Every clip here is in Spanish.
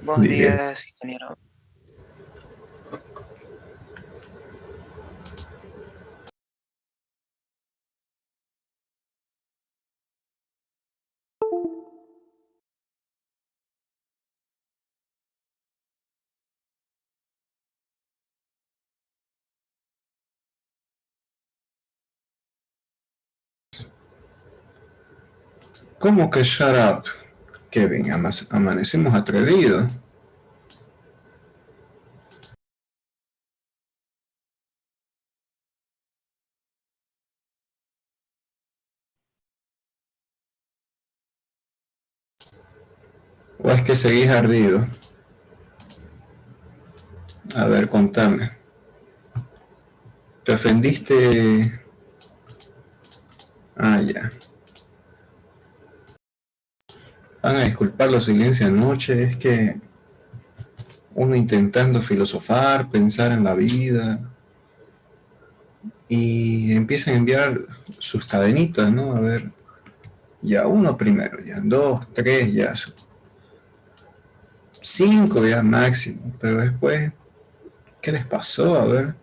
Buenos Dile. días, ingeniero. ¿Cómo que shut up? Kevin, amanecimos atrevidos. ¿O es que seguís ardido? A ver, contame. ¿Te ofendiste? Ah, ya. Van a disculpar los silencios anoche. Es que uno intentando filosofar, pensar en la vida, y empiezan a enviar sus cadenitas, ¿no? A ver, ya uno primero, ya dos, tres, ya cinco ya máximo. Pero después, ¿qué les pasó? A ver,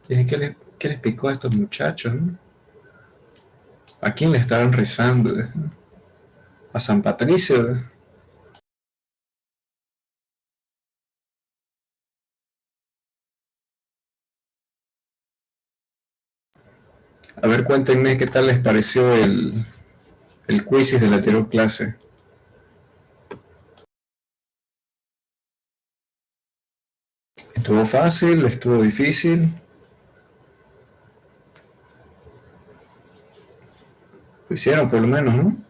qué les picó a estos muchachos, ¿no? ¿A quién le estaban rezando? ¿A San Patricio? A ver, cuéntenme qué tal les pareció el quiz de la anterior clase. ¿Estuvo fácil? ¿Estuvo difícil? Lo hicieron por lo menos, ¿no?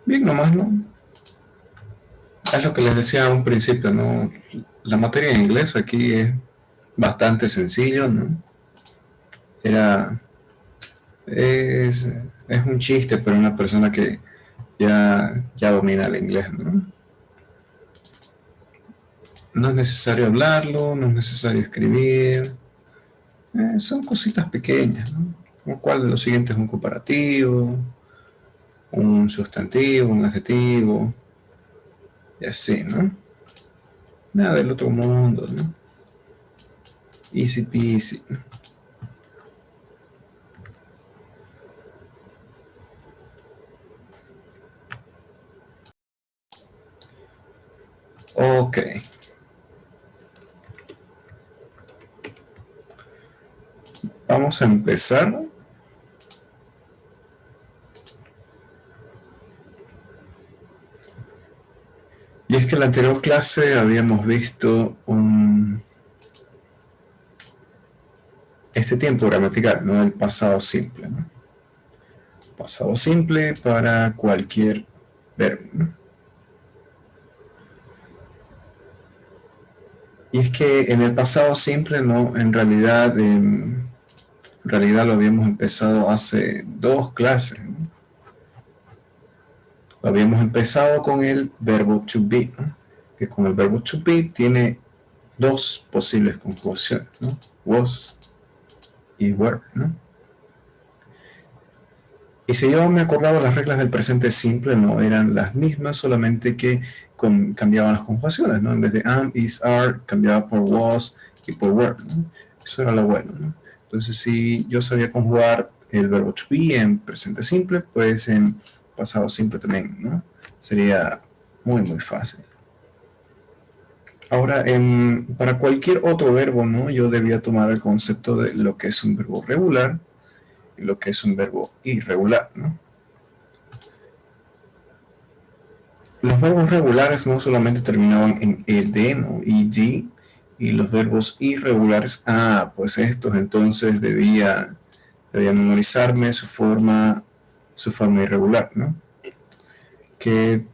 Bien nomás, ¿no? Es lo que les decía a un principio, ¿no? La materia de inglés aquí es bastante sencillo, ¿no? Era, es, es un chiste para una persona que ya domina el inglés, ¿no? No es necesario hablarlo, no es necesario escribir, son cositas pequeñas, ¿no? Como cuál de los siguientes es un comparativo, un sustantivo, un adjetivo, y así, ¿no? Nada del otro mundo, ¿no? Easy peasy. Ok, vamos a empezar. Y es que en la anterior clase habíamos visto este tiempo gramatical, ¿no? El pasado simple, ¿no? Pasado simple para cualquier verbo, ¿no? Y es que en el pasado simple, no, en realidad lo habíamos empezado hace dos clases, ¿no? Lo habíamos empezado con el verbo to be, ¿no? Que con el verbo to be tiene dos posibles conjugaciones, ¿no? Was y were, ¿no? Y si yo me acordaba, las reglas del presente simple no eran las mismas, solamente que cambiaban las conjugaciones, ¿no? En vez de am, is, are, cambiaba por was y por were, ¿no? Eso era lo bueno, ¿no? Entonces, si yo sabía conjugar el verbo to be en presente simple, pues en pasado simple también, ¿no? Sería muy fácil. Ahora, para cualquier otro verbo, ¿no? Yo debía tomar el concepto de lo que es un verbo regular y lo que es un verbo irregular, ¿no? Los verbos regulares no solamente terminaban en ed, ¿no? ed, y los verbos irregulares, pues estos entonces debía memorizarme su forma irregular, ¿no? Que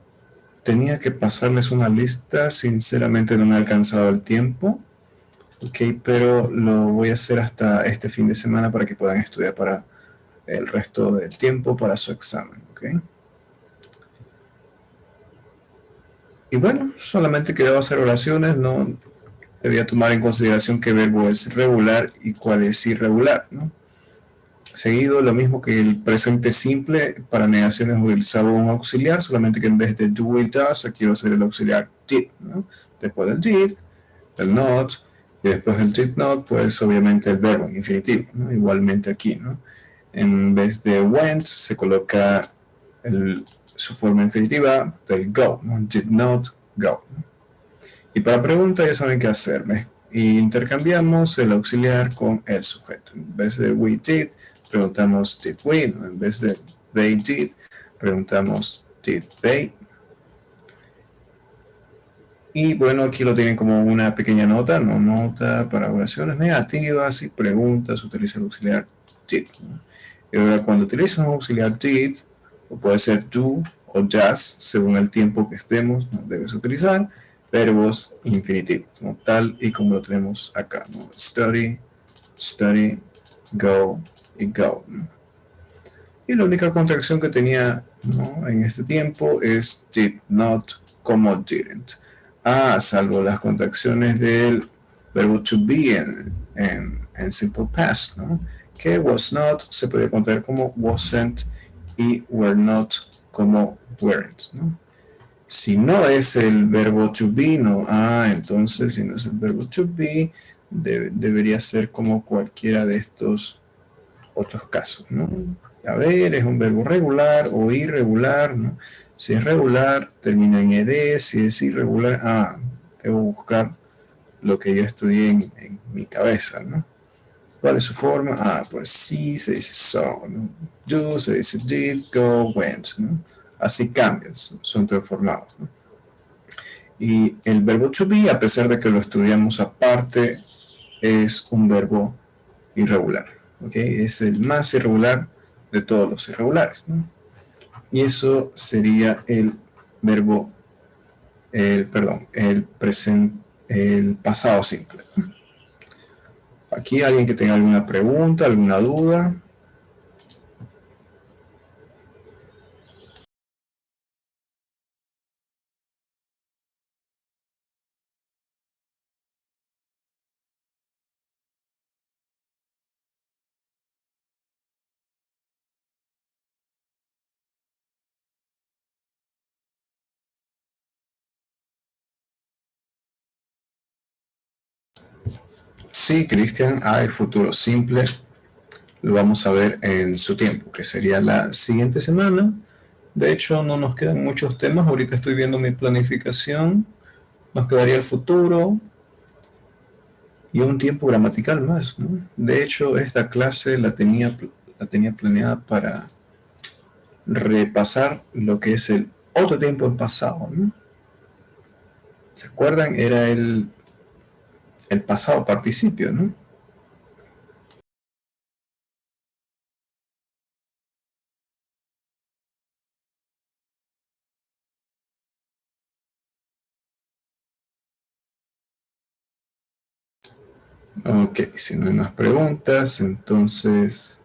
tenía que pasarles una lista, sinceramente no me ha alcanzado el tiempo, ok, pero lo voy a hacer hasta este fin de semana para que puedan estudiar para el resto del tiempo para su examen, ok. Y bueno, solamente quedaba hacer oraciones, no debía tomar en consideración qué verbo es regular y cuál es irregular, ¿no? Seguido, lo mismo que el presente simple, para negaciones utilizaba un auxiliar, solamente que en vez de do y does, aquí va a ser el auxiliar did, ¿no? Después del did, el not, y después del did not, pues obviamente el verbo en infinitivo, ¿no? Igualmente aquí, ¿no? En vez de went, se coloca su forma infinitiva del go, ¿no? Did not go, ¿no? Y para pregunta ya saben qué hacerme. Y intercambiamos el auxiliar con el sujeto. En vez de we did, preguntamos did we. ¿No? En vez de they did, preguntamos did they. Y bueno, aquí lo tienen como una pequeña nota, no nota para oraciones negativas y preguntas, utiliza el auxiliar did, ¿no? Y ahora cuando utilizas un auxiliar did, o puede ser do o does, según el tiempo que estemos, ¿no? Debes utilizar verbos infinitivos, ¿no? Tal y como lo tenemos acá, ¿no? Study, study, go y go, ¿no? Y la única contracción que tenía, ¿no? En este tiempo es did not como didn't. Salvo las contracciones del verbo to be en simple past, ¿no? Que was not se puede contar como wasn't y were not como weren't, ¿no? Si no es el verbo to be, no. Entonces si no es el verbo to be, debería ser como cualquiera de estos otros casos, ¿no? A ver, es un verbo regular o irregular, ¿no? Si es regular, termina en ed, si es irregular, debo buscar lo que yo estudié en mi cabeza, ¿no? ¿Cuál es su forma? Pues sí, se dice so, ¿no? Do, se dice did, go, went, ¿no? Así cambian, son transformados, ¿no? Y el verbo to be, a pesar de que lo estudiamos aparte, es un verbo irregular, ¿ok? Es el más irregular de todos los irregulares, ¿no? Y eso sería el verbo, perdón, el pasado simple. Aquí alguien que tenga alguna pregunta, alguna duda. Sí, Cristian, el futuro simple lo vamos a ver en su tiempo, que sería la siguiente semana. De hecho, no nos quedan muchos temas. Ahorita estoy viendo mi planificación. Nos quedaría el futuro y un tiempo gramatical más, ¿no? De hecho, esta clase la tenía planeada para repasar lo que es el otro tiempo en pasado, ¿no? ¿Se acuerdan? Era el pasado participio, ¿no? Ok, si no hay más preguntas, entonces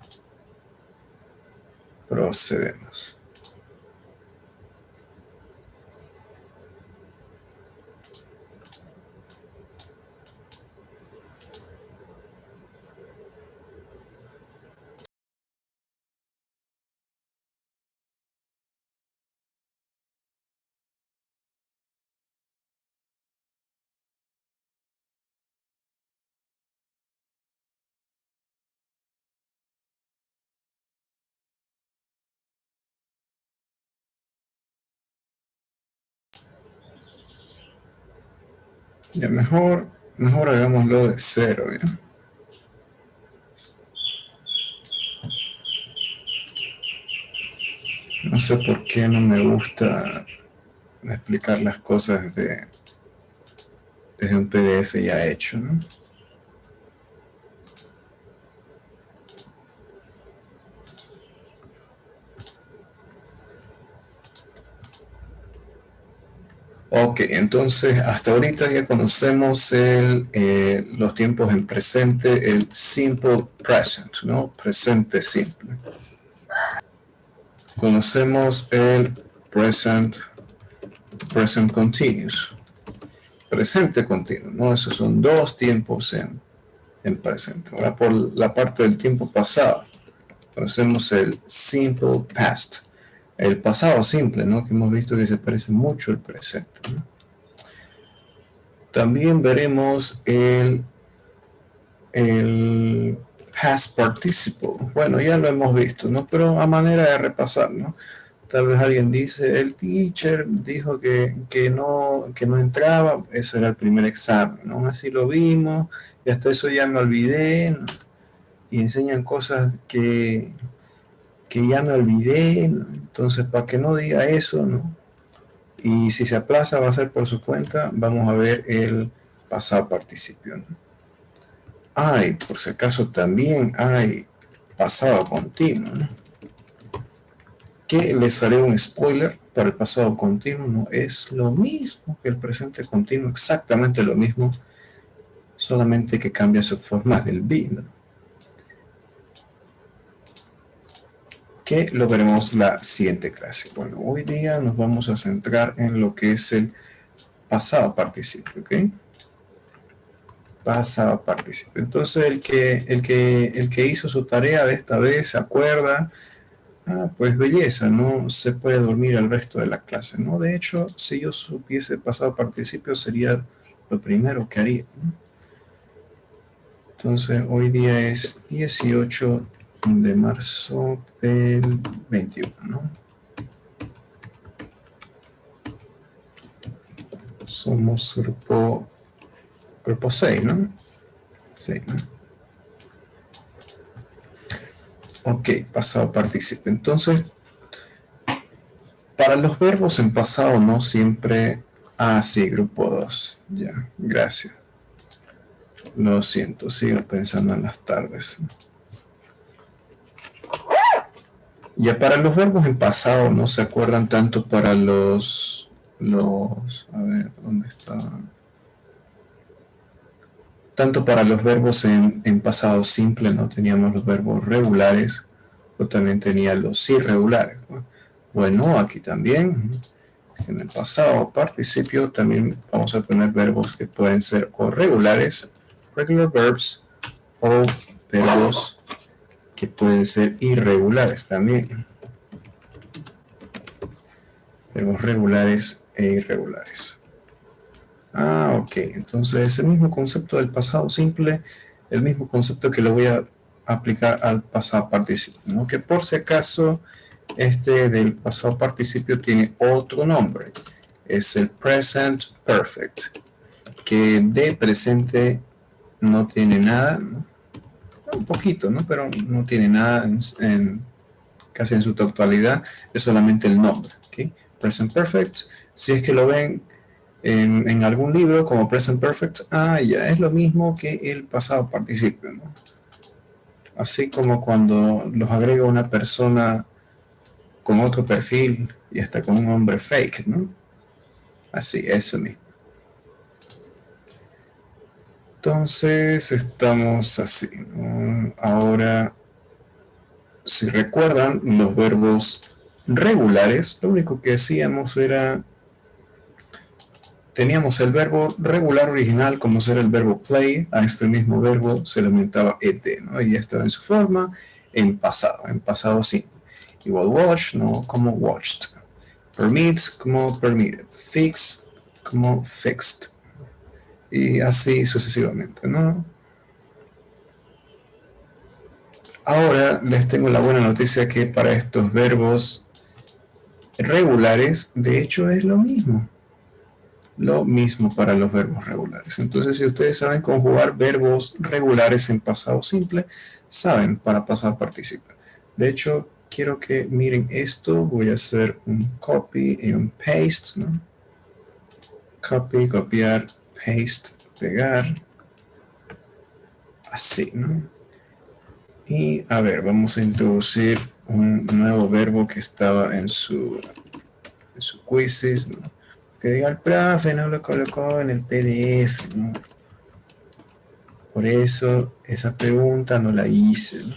procedemos. Ya mejor hagámoslo de cero, ¿ya? No sé por qué no me gusta explicar las cosas desde un PDF ya hecho, ¿no? Ok, entonces hasta ahorita ya conocemos los tiempos en presente, el simple present, ¿no? Presente simple. Conocemos el present continuous, presente continuo, ¿no? Esos son dos tiempos en presente. Ahora por la parte del tiempo pasado, conocemos el simple past, el pasado simple, ¿no? Que hemos visto que se parece mucho al presente, ¿no? También veremos el past participle. Bueno, ya lo hemos visto, ¿no? Pero a manera de repasar, ¿no? Tal vez alguien dice, el teacher dijo que no entraba, eso era el primer examen, ¿no? Así lo vimos, y hasta eso ya me olvidé, ¿no? Y enseñan cosas que ya me olvidé, ¿no? Entonces, para que no diga eso, ¿no? Y si se aplaza va a ser por su cuenta, vamos a ver el pasado participio, ¿no? Hay, por si acaso también hay pasado continuo, ¿no? Que les haré un spoiler para el pasado continuo, no es lo mismo que el presente continuo, exactamente lo mismo, solamente que cambia su forma del be, ¿no? Que lo veremos la siguiente clase. Bueno, hoy día nos vamos a centrar en lo que es el pasado participio, ¿ok? Pasado participio. Entonces el que hizo su tarea de esta vez se acuerda. Ah, pues belleza, no se puede dormir el resto de la clase, ¿no? De hecho, si yo supiese pasado participio sería lo primero que haría, ¿no? Entonces, hoy día es 18 de marzo del 21, ¿no? Somos grupo 6, ¿no? Sí, ¿no? Ok, pasado participio. Entonces, para los verbos en pasado no siempre... Ah, sí, grupo 2. Ya, gracias. Lo siento, sigo pensando en las tardes. Ya para los verbos en pasado no se acuerdan tanto para a ver, ¿dónde está? Tanto para los verbos en pasado simple, no teníamos los verbos regulares, o también tenía los irregulares, ¿no? Bueno, aquí también, en el pasado participio también vamos a tener verbos que pueden ser o regulares, regular verbs, o verbos que pueden ser irregulares también. Verbos regulares e irregulares. Ah, ok. Entonces, el mismo concepto del pasado simple, el mismo concepto que lo voy a aplicar al pasado participio, ¿no? Que por si acaso, este del pasado participio tiene otro nombre. Es el present perfect, que de presente no tiene nada, ¿no? Un poquito, ¿no? Pero no tiene nada casi en su totalidad, es solamente el nombre, ¿ok? Present perfect, si es que lo ven en algún libro como present perfect, ya es lo mismo que el pasado participio, ¿no? Así como cuando los agrega una persona con otro perfil y hasta con un nombre fake, ¿no? Así, eso mismo. Entonces estamos así, ¿no? Ahora, si recuerdan, los verbos regulares, lo único que hacíamos era teníamos el verbo regular original como ser el verbo play, a este mismo verbo se le aumentaba et, ¿no? Y ya estaba en su forma en pasado simple. Igual watch, ¿no? Como watched. Permits como permitted. Fix como fixed. Y así sucesivamente, ¿no? Ahora les tengo la buena noticia que para estos verbos regulares, de hecho, es lo mismo. Lo mismo para los verbos regulares. Entonces, si ustedes saben conjugar verbos regulares en pasado simple, saben para pasado participio. De hecho, quiero que miren esto. Voy a hacer un copy y un paste, ¿no? Copy, copiar, paste, pegar. Así, ¿no? Y a ver, vamos a introducir un nuevo verbo que estaba en su quizzes, ¿no? Que diga el profe, no lo colocó en el PDF, ¿no? Por eso esa pregunta no la hice, ¿no?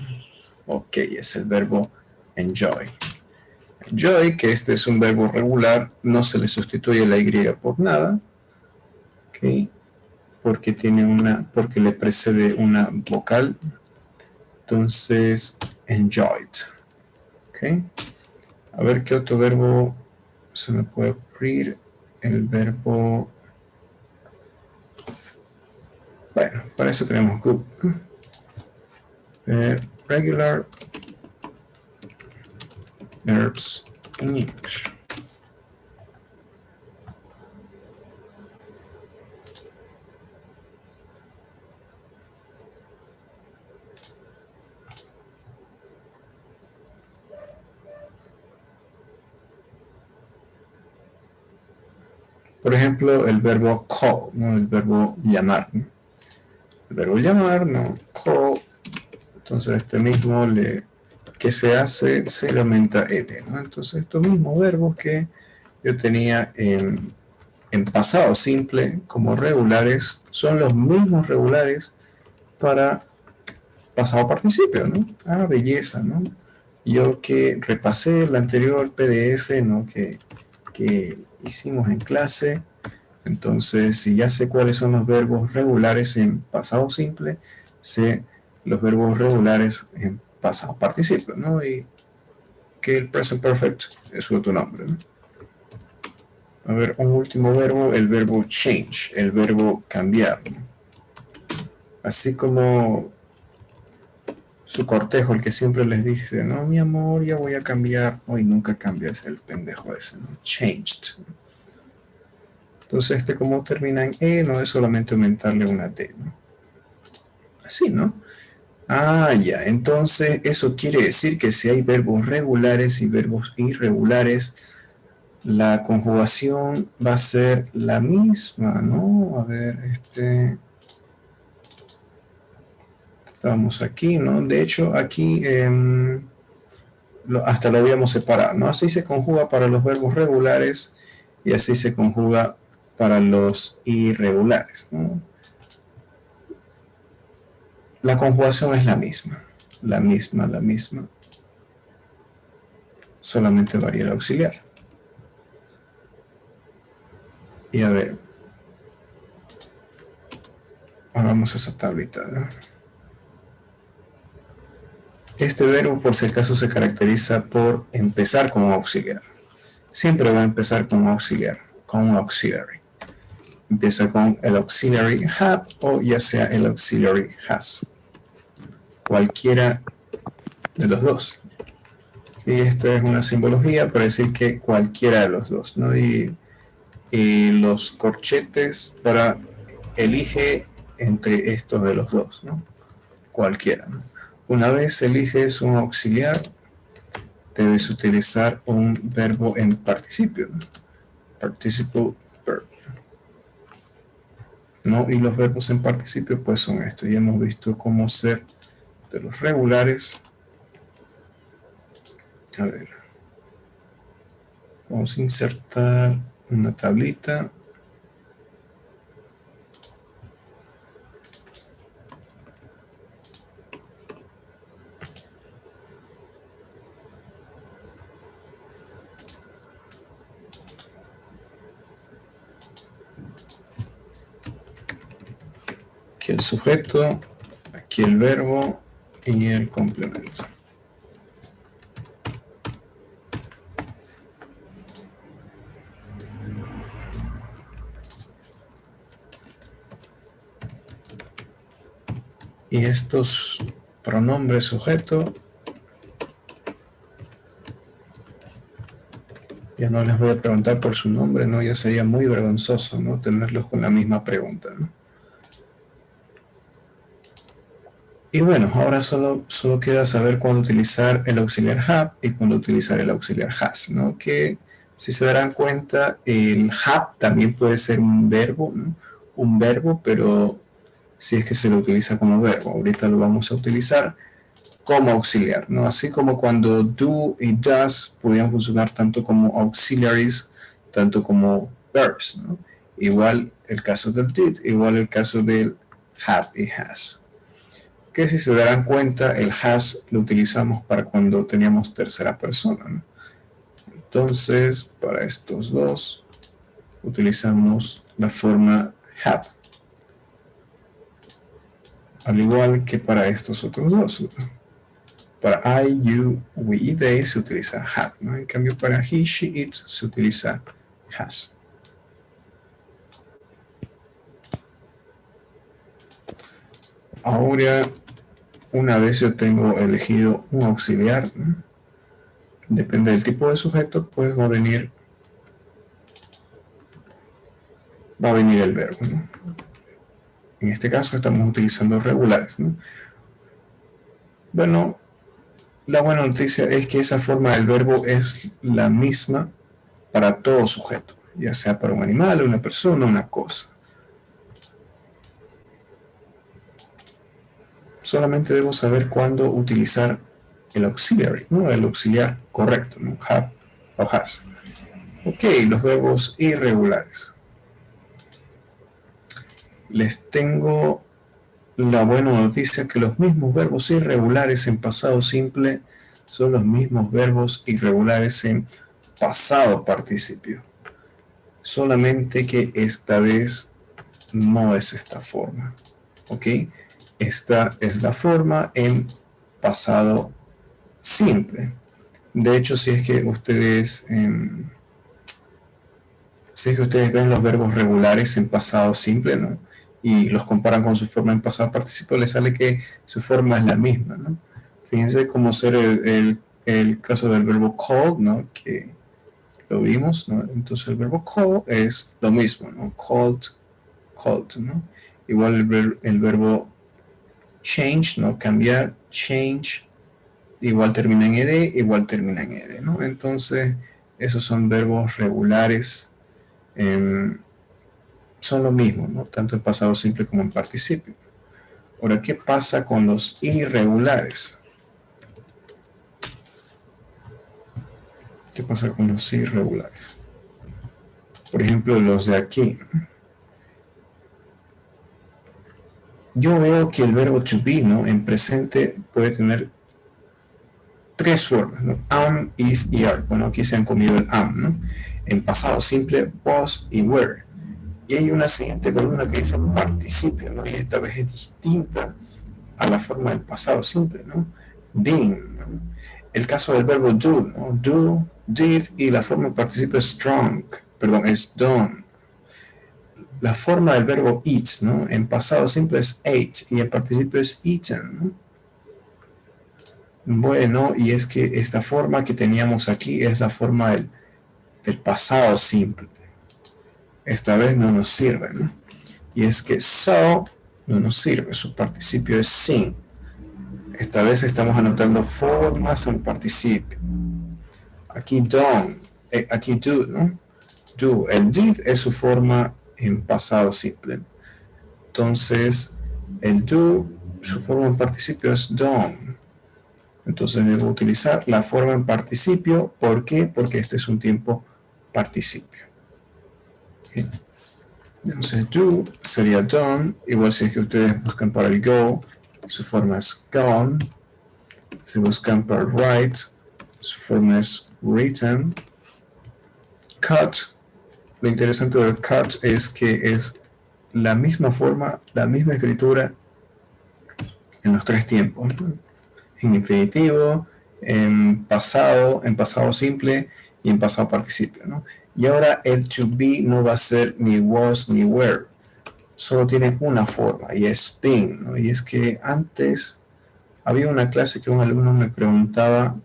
Ok, es el verbo enjoy. Enjoy, que este es un verbo regular, no se le sustituye la Y por nada, ¿ok? Porque le precede una vocal. Entonces, enjoyed, ¿ok? A ver qué otro verbo se me puede ocurrir. El verbo, bueno, para eso tenemos good. Regular verbs in English. Por ejemplo, el verbo call, ¿no? El verbo llamar, ¿no? El verbo llamar, ¿no? Call. Entonces, este mismo que se hace, se le aumenta ed, ¿no? Entonces, estos mismos verbos que yo tenía en pasado simple como regulares son los mismos regulares para pasado participio, ¿no? Ah, belleza, ¿no? Yo que repasé el anterior PDF, ¿no? Que hicimos en clase. Entonces, si ya sé cuáles son los verbos regulares en pasado simple, sé los verbos regulares en pasado participio, ¿no? Y que el present perfect es su otro nombre, ¿no? A ver, un último verbo, el verbo change, el verbo cambiar, ¿no? Así como su cortejo, el que siempre les dice, no, mi amor, ya voy a cambiar. Hoy nunca cambias, el pendejo ese, ¿no? Changed. Entonces, como termina en E, no es solamente aumentarle una T, ¿no? Así, ¿no? Ah, ya. Entonces, eso quiere decir que si hay verbos regulares y verbos irregulares, la conjugación va a ser la misma, ¿no? A ver, estamos aquí, ¿no? De hecho, aquí hasta lo habíamos separado, ¿no? Así se conjuga para los verbos regulares y así se conjuga para los irregulares, ¿no? La conjugación es la misma, la misma, solamente varía el auxiliar. Y a ver, hagamos esa tablita, ¿no? Este verbo, por si acaso, se caracteriza por empezar con un auxiliar. Siempre va a empezar con un auxiliar, con un auxiliary. Empieza con el auxiliary have o ya sea el auxiliary has. Cualquiera de los dos. Y esta es una simbología para decir que cualquiera de los dos, ¿no? Y los corchetes para elige entre estos de los dos, ¿no? Cualquiera, ¿no? Una vez eliges un auxiliar, debes utilizar un verbo en participio, ¿no? Participle verb, ¿no? Y los verbos en participio pues son estos. Ya hemos visto cómo ser de los regulares. A ver, vamos a insertar una tablita. Aquí el sujeto, aquí el verbo y el complemento. Y estos pronombres sujeto Ya no les voy a preguntar por su nombre, ¿no? Ya sería muy vergonzoso, ¿no? Tenerlos con la misma pregunta, ¿no? Y bueno, ahora solo queda saber cuándo utilizar el auxiliar have y cuándo utilizar el auxiliar has, ¿no? Que si se darán cuenta, el have también puede ser un verbo, ¿no? Un verbo, pero si es que se lo utiliza como verbo. Ahorita lo vamos a utilizar como auxiliar, ¿no? Así como cuando do y does podían funcionar tanto como auxiliaries, tanto como verbs, ¿no? Igual el caso del did, igual el caso del have y has. Que si se darán cuenta, el has lo utilizamos para cuando teníamos tercera persona, ¿no? Entonces, para estos dos, utilizamos la forma have, al igual que para estos otros dos, ¿no? Para I, you, we y they se utiliza have, ¿no? En cambio, para he, she, it se utiliza has. Ahora, una vez yo tengo elegido un auxiliar, ¿no? Depende del tipo de sujeto, pues va a venir el verbo, ¿no? En este caso estamos utilizando regulares, ¿no? Bueno, la buena noticia es que esa forma del verbo es la misma para todo sujeto, ya sea para un animal, una persona, una cosa. Solamente debo saber cuándo utilizar el auxiliary, ¿no? El auxiliar correcto, ¿no? Have o has. Ok, los verbos irregulares. Les tengo la buena noticia que los mismos verbos irregulares en pasado simple son los mismos verbos irregulares en pasado participio. Solamente que esta vez no es esta forma. ¿Ok? Esta es la forma en pasado simple. De hecho, si es que ustedes ven los verbos regulares en pasado simple, ¿no? Y los comparan con su forma en pasado participio, les sale que su forma es la misma, ¿no? Fíjense cómo ser el caso del verbo call, ¿no? Que lo vimos, ¿no? Entonces el verbo call es lo mismo, ¿no? Called, ¿no? Igual el verbo change, ¿no? Cambiar, change, igual termina en ed, igual termina en ed, ¿no? Entonces, esos son verbos regulares, son lo mismo, ¿no? Tanto en pasado simple como en participio. Ahora, ¿qué pasa con los irregulares? ¿Qué pasa con los irregulares? Por ejemplo, los de aquí. Yo veo que el verbo to be, ¿no? En presente puede tener tres formas, ¿no? Am, is y are. Bueno, aquí se han comido el am, ¿no? En pasado simple, was y were. Y hay una siguiente columna que dice participio, ¿no? Y esta vez es distinta a la forma del pasado simple, ¿no? Being, ¿no? El caso del verbo do, ¿no? Do, did, y la forma del participio es strong, perdón, es done. La forma del verbo eat, ¿no? En pasado simple es ate y el participio es eaten, ¿no? Bueno, y es que esta forma que teníamos aquí es la forma del pasado simple. Esta vez no nos sirve, ¿no? Y es que so no nos sirve, su participio es sing. Esta vez estamos anotando formas en participio. Aquí don't, aquí do, ¿no? Do, el did es su forma en pasado simple. Entonces, el do, su forma en participio es done. Entonces debo utilizar la forma en participio. ¿Por qué? Porque este es un tiempo participio. ¿Okay? Entonces do sería done. Igual si es que ustedes buscan para el go, su forma es gone. Si buscan para el write, su forma es written. Cut. Lo interesante del cut es que es la misma forma, la misma escritura en los tres tiempos, ¿no? En infinitivo, en pasado simple y en pasado participio, ¿no? Y ahora el to be no va a ser ni was ni were, solo tiene una forma y es been, ¿no? Y es que antes había una clase que un alumno me preguntaba,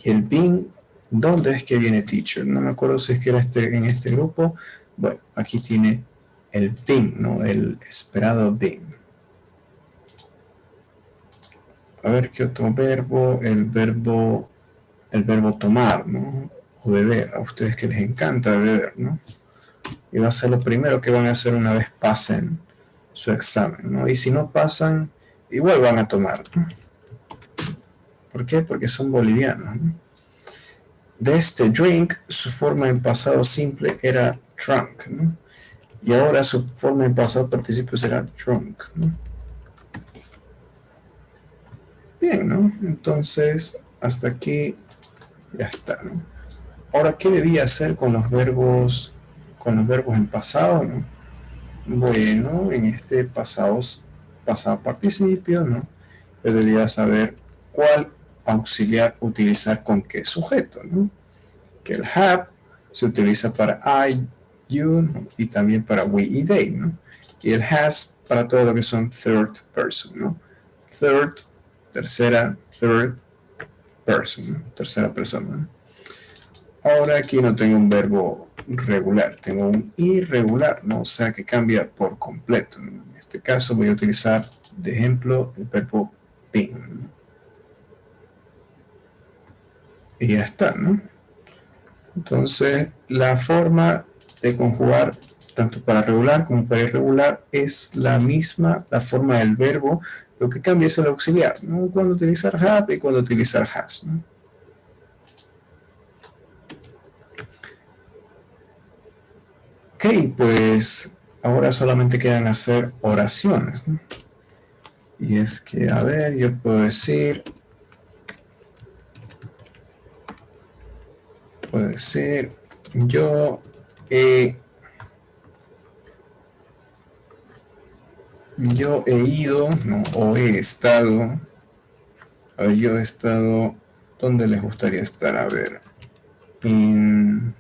¿y el been ¿Dónde es que viene teacher? No me acuerdo si es que era en este grupo. Bueno, aquí tiene el been, ¿no? El esperado been. A ver qué otro verbo. El verbo tomar, ¿no? O beber. A ustedes que les encanta beber, ¿no? Y va a ser lo primero que van a hacer una vez pasen su examen, ¿no? Y si no pasan, igual van a tomar, ¿no? ¿Por qué? Porque son bolivianos, ¿no? De este drink, su forma en pasado simple era drunk, ¿no? Y ahora su forma en pasado participio será drunk, ¿no? Bien, ¿no? Entonces, hasta aquí ya está, ¿no? Ahora, ¿qué debía hacer con los verbos en pasado, ¿no? Bueno, en este pasado participio, ¿no? Yo debía saber cuál auxiliar utilizar con qué sujeto, ¿no? Que el have se utiliza para I, you, ¿no? Y también para we y they, ¿no? Y el has para todo lo que son third person, ¿no? Third, third person, ¿no? Tercera persona, ¿no? Ahora aquí no tengo un verbo regular, tengo un irregular, ¿no? O sea que cambia por completo, ¿no? En este caso voy a utilizar de ejemplo el verbo been, ¿no? Y ya está, ¿no? Entonces, la forma de conjugar tanto para regular como para irregular es la misma, la forma del verbo, lo que cambia es el auxiliar, ¿no? Cuando utilizar have y cuando utilizar has, ¿no? Ok, pues ahora solamente quedan hacer oraciones, ¿no? Y es que, a ver, yo puedo decir, yo he, yo he ido, ¿no? O he estado, a ver, yo he estado, ¿dónde les gustaría estar? A ver, en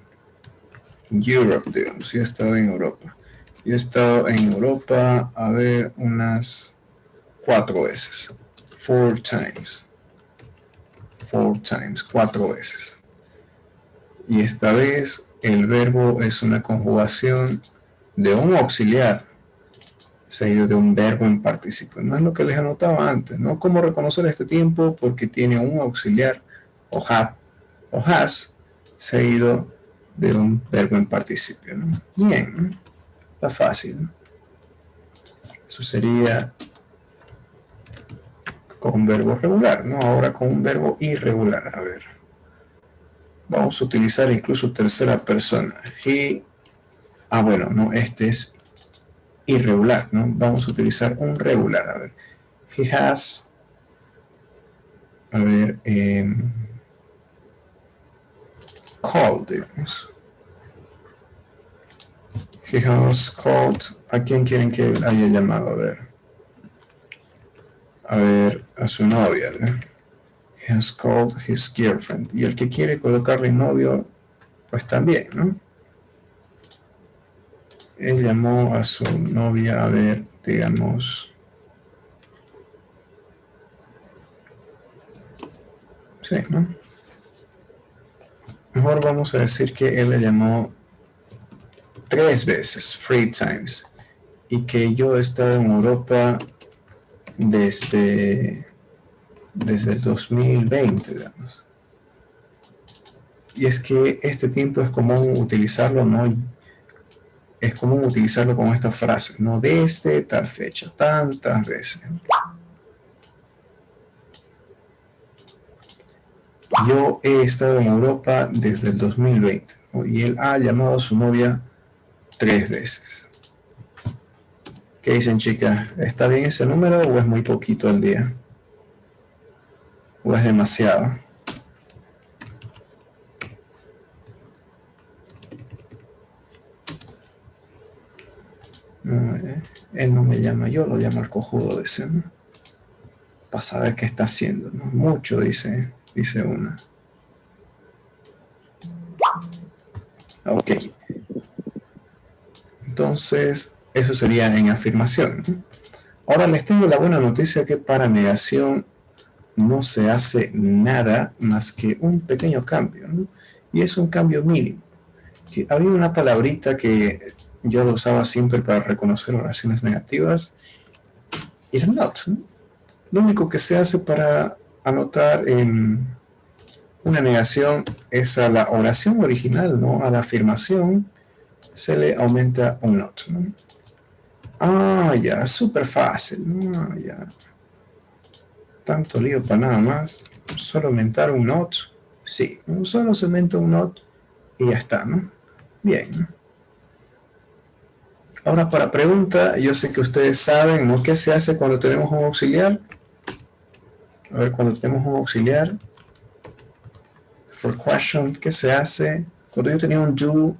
Europe, digamos, yo he estado en Europa. Yo he estado en Europa, a ver, unas 4 veces. Four times. Four times, 4 veces. Y esta vez el verbo es una conjugación de un auxiliar seguido de un verbo en participio. No es lo que les anotaba antes, ¿no? ¿Cómo reconocer este tiempo? Porque tiene un auxiliar o have o has seguido de un verbo en participio, ¿no? Bien, ¿no? Está fácil, ¿no? Eso sería con un verbo regular, ¿no? Ahora con un verbo irregular, a ver. Vamos a utilizar incluso tercera persona. Bueno, no, este es irregular, ¿no? Vamos a utilizar un regular, a ver. He has, a ver, called, digamos. He has called, ¿a quién quieren que haya llamado? A ver, a su novia, ¿no? He has called his girlfriend. Y el que quiere colocarle novio, pues también, ¿no? Él llamó a su novia, a ver, digamos, sí, ¿no? Mejor vamos a decir que él le llamó 3 veces, 3 times, y que yo he estado en Europa desde el 2020, digamos. Y es que este tiempo es común utilizarlo, ¿no? Es común utilizarlo con esta frase, ¿no? Desde tal fecha, tantas veces. Yo he estado en Europa desde el 2020, ¿no? Y él ha llamado a su novia 3 veces. ¿Qué dicen, chicas? ¿Está bien ese número o es muy poquito al día? ¿O es demasiado? No, él no me llama, yo lo llamo al cojudo de ese, ¿no? Para saber qué está haciendo, ¿no? Mucho, dice una. Ok. Entonces, eso sería en afirmación, ¿no? Ahora les tengo la buena noticia que para negación no se hace nada más que un pequeño cambio, ¿no? Y es un cambio mínimo. Que había una palabrita que yo lo usaba siempre para reconocer oraciones negativas, y era not, ¿no? Lo único que se hace para anotar en una negación es a la oración original, ¿no? A la afirmación se le aumenta un not, ¿no? Ah, ya, súper fácil, ¿no? Ya, tanto lío para nada más. Solo aumentar un not. Sí, solo se aumenta un not y ya está, ¿no? Bien. Ahora para pregunta, yo sé que ustedes saben, ¿no? ¿Qué se hace cuando tenemos un auxiliar? A ver, cuando tenemos un auxiliar, for question, ¿qué se hace? Cuando yo tenía un do,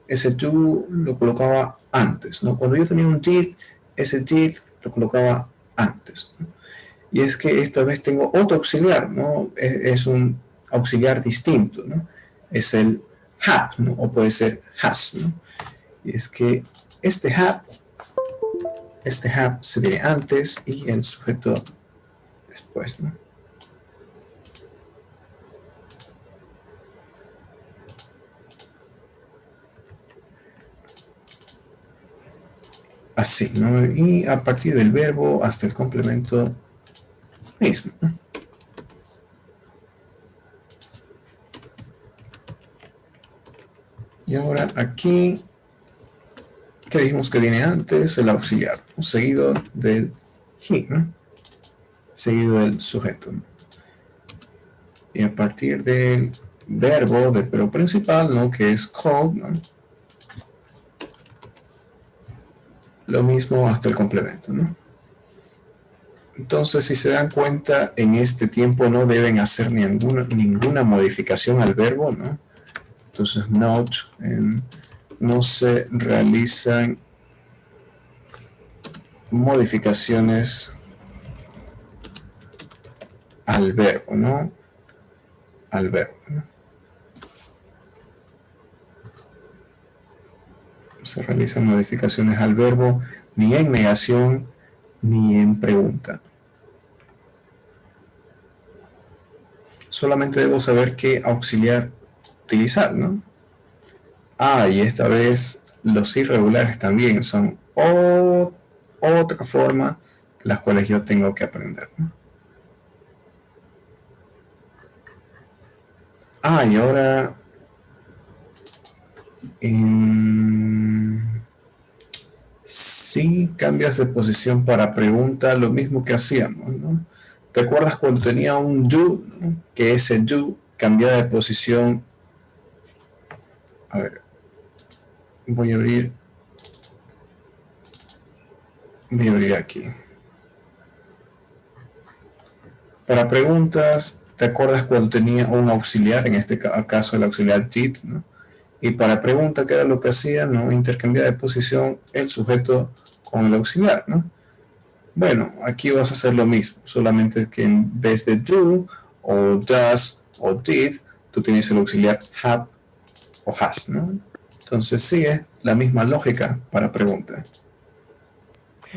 ese do lo colocaba antes, ¿no? Cuando yo tenía un did, ese did lo colocaba antes, ¿no? Y es que esta vez tengo otro auxiliar, ¿no? Es un auxiliar distinto, ¿no? Es el have, ¿no? O puede ser has, ¿no? Y es que este have se viene antes y el sujeto después, ¿no? Así, ¿no? Y a partir del verbo hasta el complemento mismo, ¿no? Y ahora aquí, ¿qué dijimos que viene antes? El auxiliar, ¿no? Seguido del he, ¿no? Seguido del sujeto, ¿no? Y a partir del verbo, del verbo principal, ¿no? Que es called, ¿no? Lo mismo hasta el complemento, ¿no? Entonces, si se dan cuenta, en este tiempo no deben hacer ninguna modificación al verbo, ¿no? Entonces, note, no se realizan modificaciones al verbo, ¿no? Al verbo, ¿no? Se realizan modificaciones al verbo ni en negación ni en pregunta. Solamente debo saber qué auxiliar utilizar, ¿no? Ah, y esta vez los irregulares también son otra forma de las cuales yo tengo que aprender, ¿no? Ah, y ahora si cambias de posición para pregunta, lo mismo que hacíamos, ¿no? ¿Te acuerdas cuando tenía un do, ¿no? Que ese do cambiaba de posición? A ver, voy a abrir aquí. Para preguntas, ¿te acuerdas cuando tenía un auxiliar? En este caso el auxiliar did, ¿no? Y para pregunta, ¿qué era lo que hacía? ¿No? Intercambiar de posición el sujeto con el auxiliar, ¿no? Bueno, aquí vas a hacer lo mismo, solamente que en vez de do, o does, o did, tú tienes el auxiliar have o has, ¿no? Entonces sigue la misma lógica para pregunta.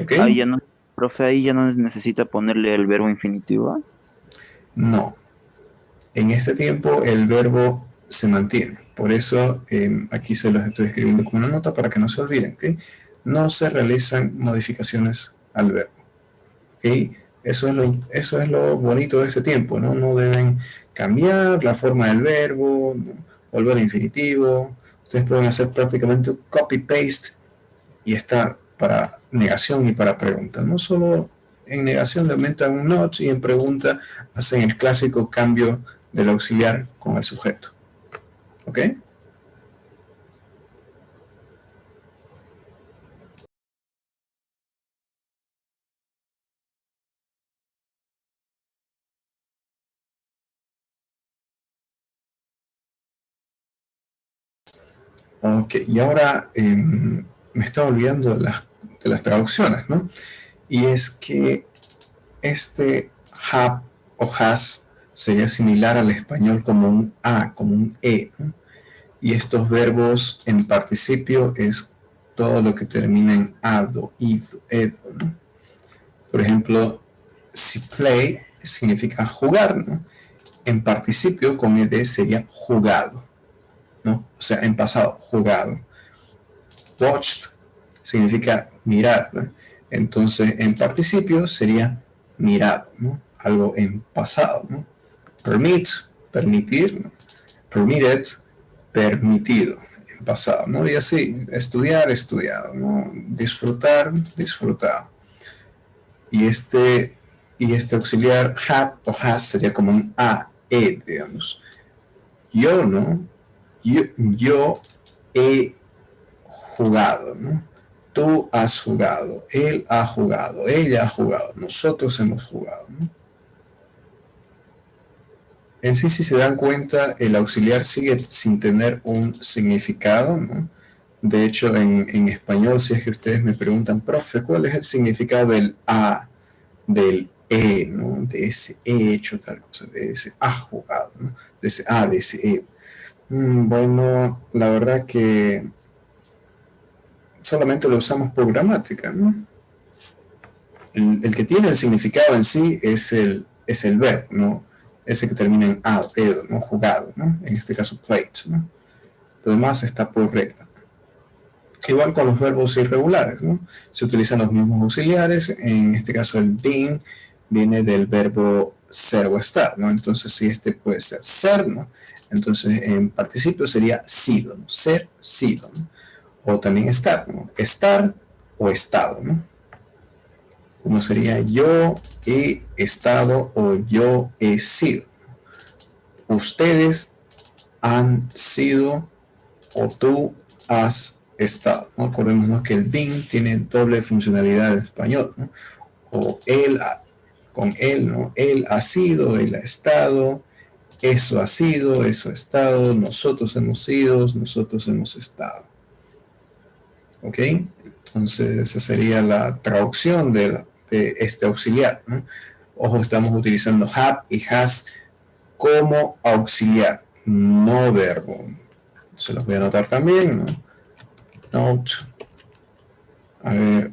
¿Ok? Ahí ya no, profe, ahí ya no necesita ponerle el verbo infinitivo. ¿Ah? No. En este tiempo el verbo se mantiene. Por eso aquí se los estoy escribiendo como una nota para que no se olviden. ¿Okay? No se realizan modificaciones al verbo. ¿Okay? Eso es lo bonito de este tiempo, ¿no? No deben cambiar la forma del verbo, ¿no? Volver al infinitivo. Ustedes pueden hacer prácticamente un copy-paste y está para negación y para pregunta. No solo en negación le aumentan un not y en pregunta hacen el clásico cambio del auxiliar con el sujeto. ¿Ok? Ok, y ahora me estaba olvidando de las traducciones, ¿no? Y es que este have o has sería similar al español como un a, como un e, ¿no? Y estos verbos en participio es todo lo que termina en ado, ido, edo, ¿no? Por ejemplo, si play que significa jugar, ¿no? En participio con ed sería jugado, ¿no? O sea, en pasado, jugado. Watched significa mirar, ¿no? Entonces, en participio sería mirado, ¿no? Algo en pasado, ¿no? Permit, permitir, ¿no? Permitted, permitido, en pasado, ¿no? Y así, estudiar, estudiado, ¿no? Disfrutar, disfrutado. Y este auxiliar have o has sería como un digamos. Yo, ¿no? Yo he jugado, ¿no? Tú has jugado, él ha jugado, ella ha jugado, nosotros hemos jugado, ¿no? En sí, si se dan cuenta, el auxiliar sigue sin tener un significado, ¿no? De hecho, en español, si es que ustedes me preguntan, profe, ¿cuál es el significado del a, del ¿no? De ese he hecho tal cosa, de ese ha jugado, ¿no? De ese de ese bueno, la verdad que solamente lo usamos por gramática, ¿no? El que tiene el significado en sí es el verbo, ¿no? Ese que termina en ado, edo, ¿no? Jugado, ¿no? En este caso, played, ¿no? Lo demás está por regla. Igual con los verbos irregulares, ¿no? Se utilizan los mismos auxiliares. En este caso, el being viene del verbo ser o estar, ¿no? Entonces, si este puede ser, ¿no? Entonces, en participio sería sido, ¿no? Ser, sido, ¿no? O también estar, ¿no? Estar o estado, ¿no? Como sería yo he estado o yo he sido. Ustedes han sido o tú has estado, ¿no? Acordémonos que el been tiene doble funcionalidad en español, ¿no? O él, con él, ¿no? Él ha sido, él ha estado, eso ha sido, eso ha estado, nosotros hemos sido, nosotros hemos estado. ¿Ok? Entonces esa sería la traducción de este auxiliar, ¿no? Ojo, estamos utilizando have y has como auxiliar, no verbo. Se los voy a anotar también, ¿no? Note. A ver.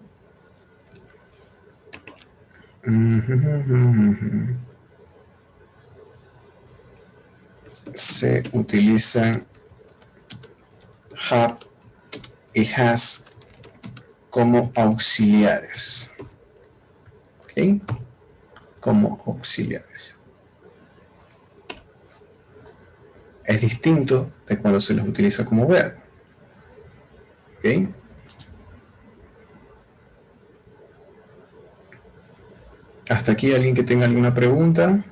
Se utilizan have y has como auxiliares. ¿Ok? Como auxiliares. Es distinto de cuando se los utiliza como verbo. ¿Ok? Hasta aquí, ¿alguien que tenga alguna pregunta?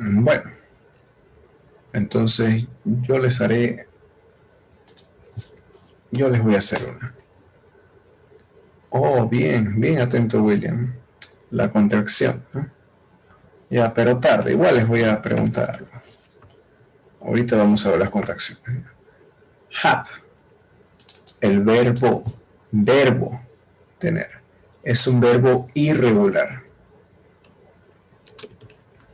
Bueno, entonces yo les voy a hacer una. Oh, bien, bien atento, William. La contracción, ¿no? Ya, pero tarde, igual les voy a preguntar algo. Ahorita vamos a ver las contracciones. Have, el verbo, tener, es un verbo irregular,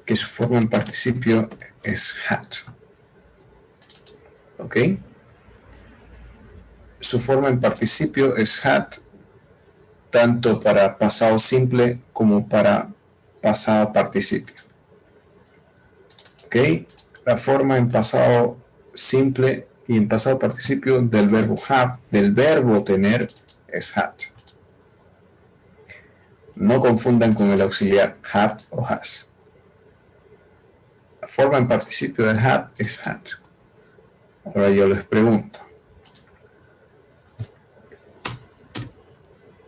que su forma en participio es had. ¿Ok? Su forma en participio es had, tanto para pasado simple como para pasado participio. ¿Ok? La forma en pasado simple y en pasado participio del verbo have, del verbo tener, es had. No confundan con el auxiliar have o has. La forma en participio del have es had. Ahora yo les pregunto,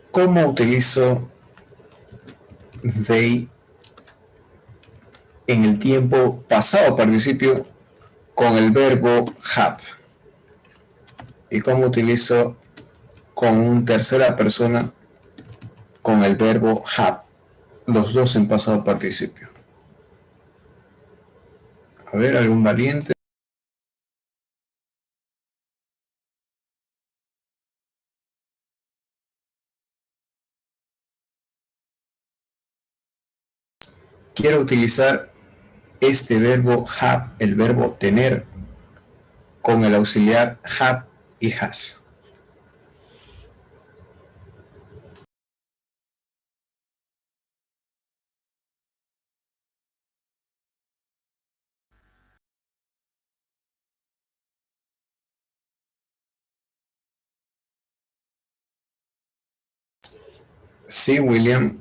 ¿cómo utilizo they en el tiempo pasado participio con el verbo have? ¿Y cómo utilizo con una tercera persona con el verbo have? Los dos en pasado participio. A ver, algún valiente. quiero utilizar este verbo have, el verbo tener, con el auxiliar have y has. Sí, William,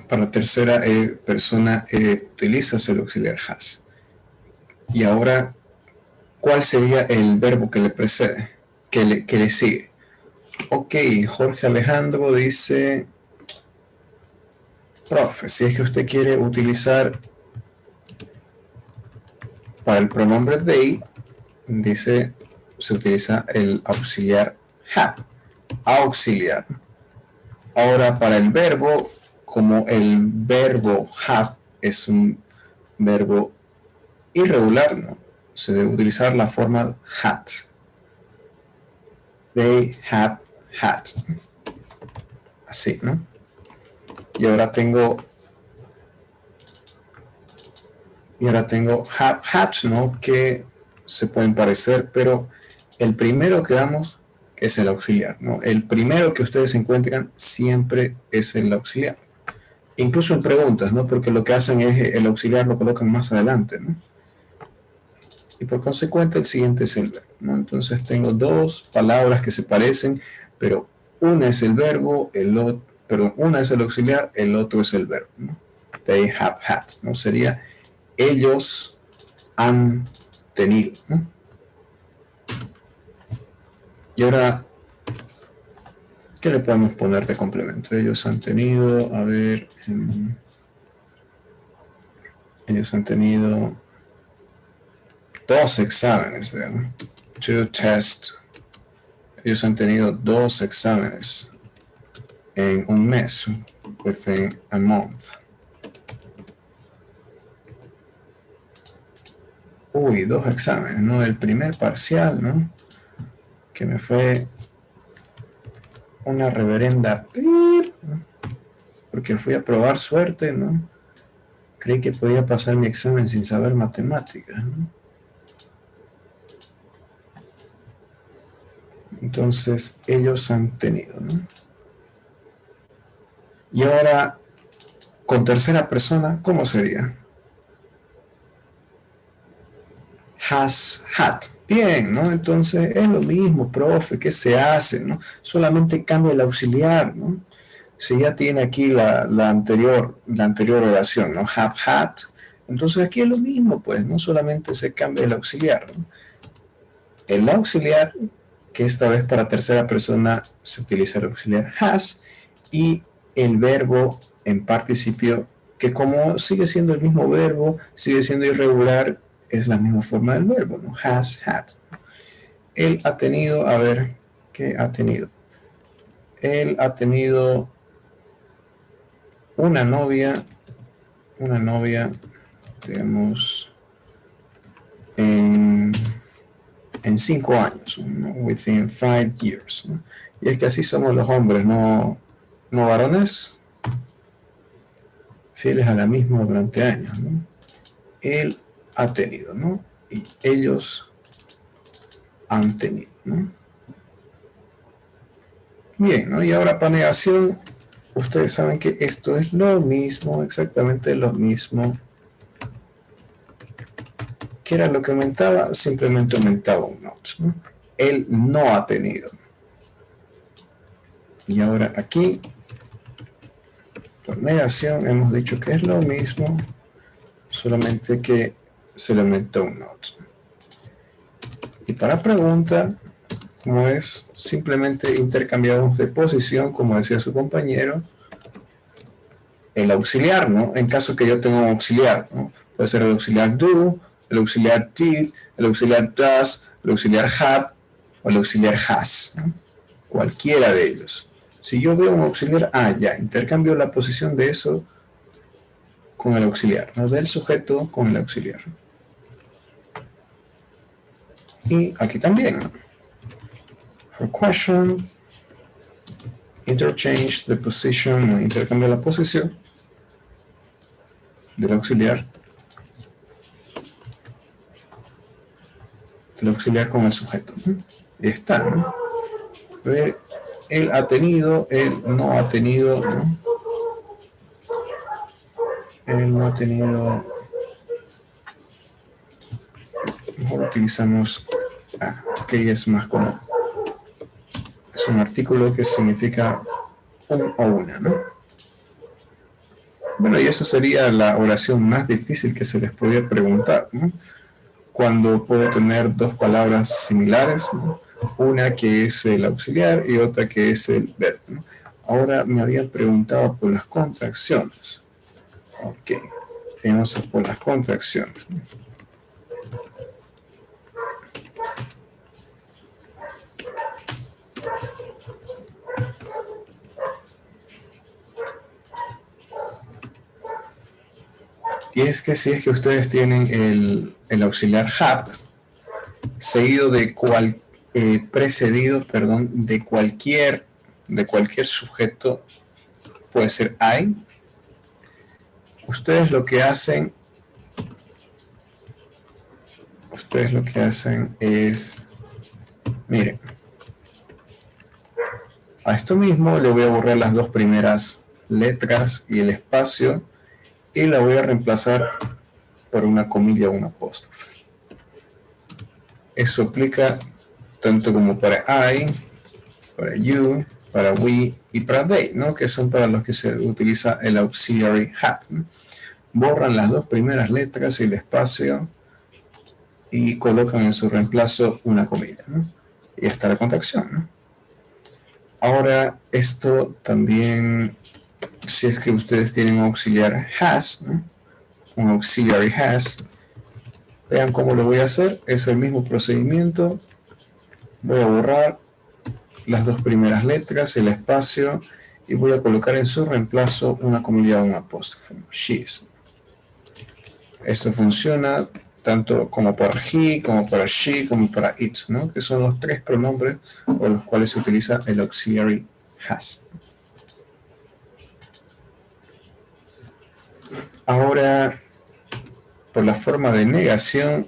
para tercera persona utilizas el auxiliar has. Y ahora, ¿cuál sería el verbo que le precede? Que le sigue. Ok, Jorge Alejandro dice, profe, si es que usted quiere utilizar para el pronombre they, dice, se utiliza el auxiliar have, auxiliar. Ahora, para el verbo, como el verbo have es un verbo irregular, ¿no? Se debe utilizar la forma had. They have had. Así, ¿no? Y ahora tengo have had, ¿no? Que se pueden parecer, pero el primero que damos es el auxiliar, ¿no? El primero que ustedes encuentran siempre es el auxiliar. Incluso en preguntas, ¿no? Porque lo que hacen es el auxiliar lo colocan más adelante, ¿no? Y por consecuente el siguiente es el verbo, ¿no? Entonces tengo dos palabras que se parecen, pero una es el verbo, una es el auxiliar, el otro es el verbo, ¿no? They have had, ¿no? Sería ellos han tenido, ¿no? Y ahora, ¿qué le podemos poner de complemento? Ellos han tenido, a ver, ellos han tenido dos exámenes, ¿no? Two tests. Ellos han tenido dos exámenes en un mes, within a month. Uy, dos exámenes, ¿no? El primer parcial, ¿no? Que me fue una reverenda ¿no? Porque fui a probar suerte, ¿no? Creí que podía pasar mi examen sin saber matemáticas, ¿no? Entonces, ellos han tenido, ¿no? Y ahora, con tercera persona, ¿cómo sería? Has had. Bien, ¿no? Entonces, es lo mismo, profe, ¿qué se hace, no? Solamente cambia el auxiliar, ¿no? Si ya tiene aquí la anterior oración, ¿no? Have had. Entonces, aquí es lo mismo, pues, no solamente se cambia el auxiliar, ¿no? El auxiliar, que esta vez para tercera persona se utiliza el auxiliar has, y el verbo en participio, que como sigue siendo el mismo verbo, sigue siendo irregular, es la misma forma del verbo, ¿no? Has had. Él ha tenido, a ver, ¿qué ha tenido? Él ha tenido una novia, digamos, en 5 años, ¿no? Within 5 years, ¿no? Y es que así somos los hombres, no varones, fieles a la misma durante años, ¿no? Él ha tenido, ¿no? Y ellos han tenido, ¿no? Bien, ¿no? Y ahora para negación, ustedes saben que esto es lo mismo, exactamente lo mismo. ¿Qué era lo que aumentaba? Simplemente aumentaba un not, ¿no? Él no ha tenido. Y ahora aquí, por negación, hemos dicho que es lo mismo, solamente que se le aumentó un not. Y para pregunta, como es, simplemente intercambiamos de posición, como decía su compañero, el auxiliar, ¿no? En caso que yo tenga un auxiliar, ¿no? Puede ser el auxiliar do, el auxiliar did, el auxiliar does, el auxiliar have o el auxiliar has, ¿no? Cualquiera de ellos. Si yo veo un auxiliar, ya, intercambio la posición de eso con el auxiliar, ¿no? Del sujeto con el auxiliar. Y aquí también, ¿no? For question, interchange the position, intercambia la posición del auxiliar con el sujeto, ¿no? Y está, ¿no? A ver, él ha tenido, él no ha tenido, ¿no? Él no ha tenido. Mejor utilizamos que es más común. Es un artículo que significa un o una, ¿no? Bueno, y eso sería la oración más difícil que se les podía preguntar, ¿no? Cuando puedo tener dos palabras similares, ¿no? Una que es el auxiliar y otra que es el verbo, ¿no? Ahora me habían preguntado por las contracciones. Ok, vamos a por las contracciones, ¿no? Y es que si es que ustedes tienen el auxiliar have, seguido de precedido, perdón, de cualquier sujeto, puede ser I, ustedes lo que hacen es, miren, a esto mismo le voy a borrar las dos primeras letras y el espacio y la voy a reemplazar por una comilla o un apóstrofe. Eso aplica tanto como para I, para you, para we y para they, ¿no? Que son para los que se utiliza el auxiliary have, ¿no? Borran las dos primeras letras y el espacio y colocan en su reemplazo una comilla, ¿no? Y está la contracción, ¿no? Ahora, esto también, si es que ustedes tienen un auxiliar has, ¿no? Un auxiliary has, vean cómo lo voy a hacer, es el mismo procedimiento, voy a borrar las dos primeras letras, el espacio, y voy a colocar en su reemplazo una comilla o un apóstrofe, she's. Esto funciona tanto como para he, como para she, como para it, ¿no? Que son los tres pronombres por los cuales se utiliza el auxiliary has. Ahora, por la forma de negación,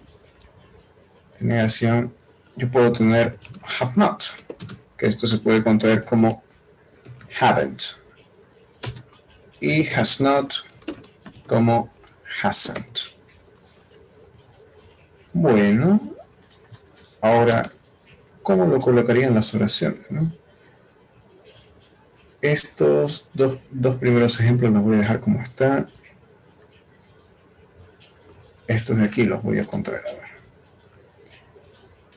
yo puedo tener have not, que esto se puede contraer como haven't, y has not como hasn't. Bueno, ahora, ¿cómo lo colocaría en las oraciones, no? Estos dos primeros ejemplos los voy a dejar como están. Estos de aquí los voy a contraer. A ver.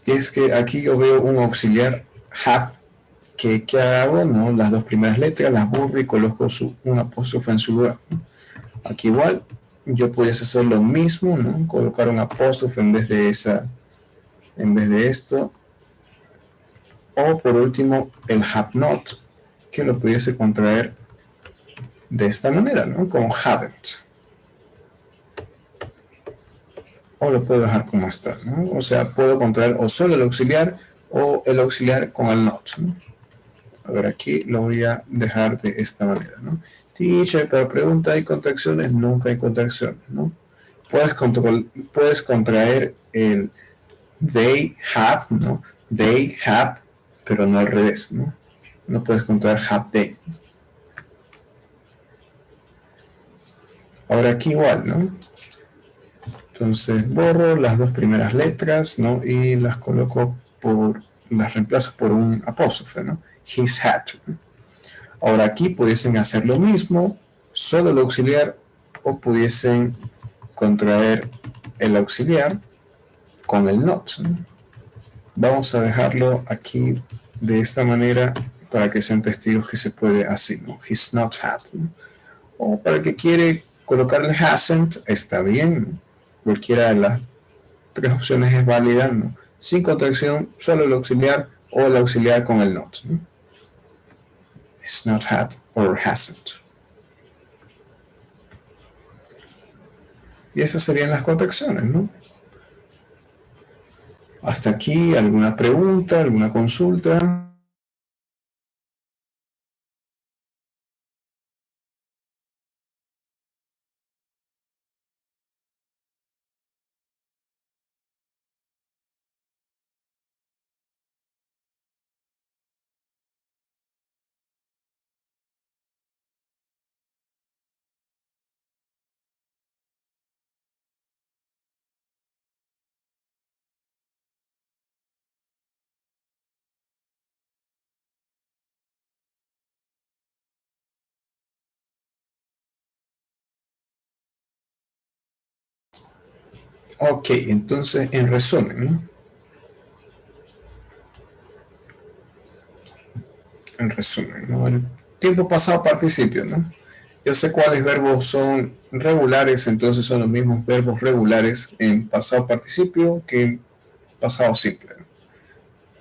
Y es que aquí yo veo un auxiliar have que hago, ¿no? Las dos primeras letras las borro y coloco un apóstrofe en su lugar, ¿no? Aquí igual yo pudiese hacer lo mismo, ¿no? Colocar un apóstrofe en vez de esto. O por último el have not, que lo pudiese contraer de esta manera, ¿no? Como haven't. O lo puedo dejar como está, ¿no? O sea, puedo contraer o solo el auxiliar o el auxiliar con el not, ¿no? A ver, aquí lo voy a dejar de esta manera, ¿no? Teacher, para pregunta, ¿hay contracciones? Nunca hay contracciones, ¿no? Puedes contraer el they have, ¿no? They have, pero no al revés, ¿no? No puedes contraer have they. Ahora aquí igual, ¿no? Entonces borro las dos primeras letras, ¿no? Y las las reemplazo por un apóstrofe, ¿no? His hat, ¿no? Ahora aquí pudiesen hacer lo mismo, solo el auxiliar, o pudiesen contraer el auxiliar con el not, ¿no? Vamos a dejarlo aquí de esta manera para que sean testigos que se puede así, ¿no? His not had, ¿no? O para el que quiere colocarle hasn't, está bien, ¿no? Cualquiera de las tres opciones es válida, ¿no? Sin contracción, solo el auxiliar o el auxiliar con el not, ¿no? Has not had or hasn't. Y esas serían las contracciones, ¿no? Hasta aquí, ¿alguna pregunta, alguna consulta? Ok, entonces en resumen, ¿no? En resumen, ¿no? El tiempo pasado participio, ¿no? Yo sé cuáles verbos son regulares, entonces son los mismos verbos regulares en pasado participio que en pasado simple, ¿no?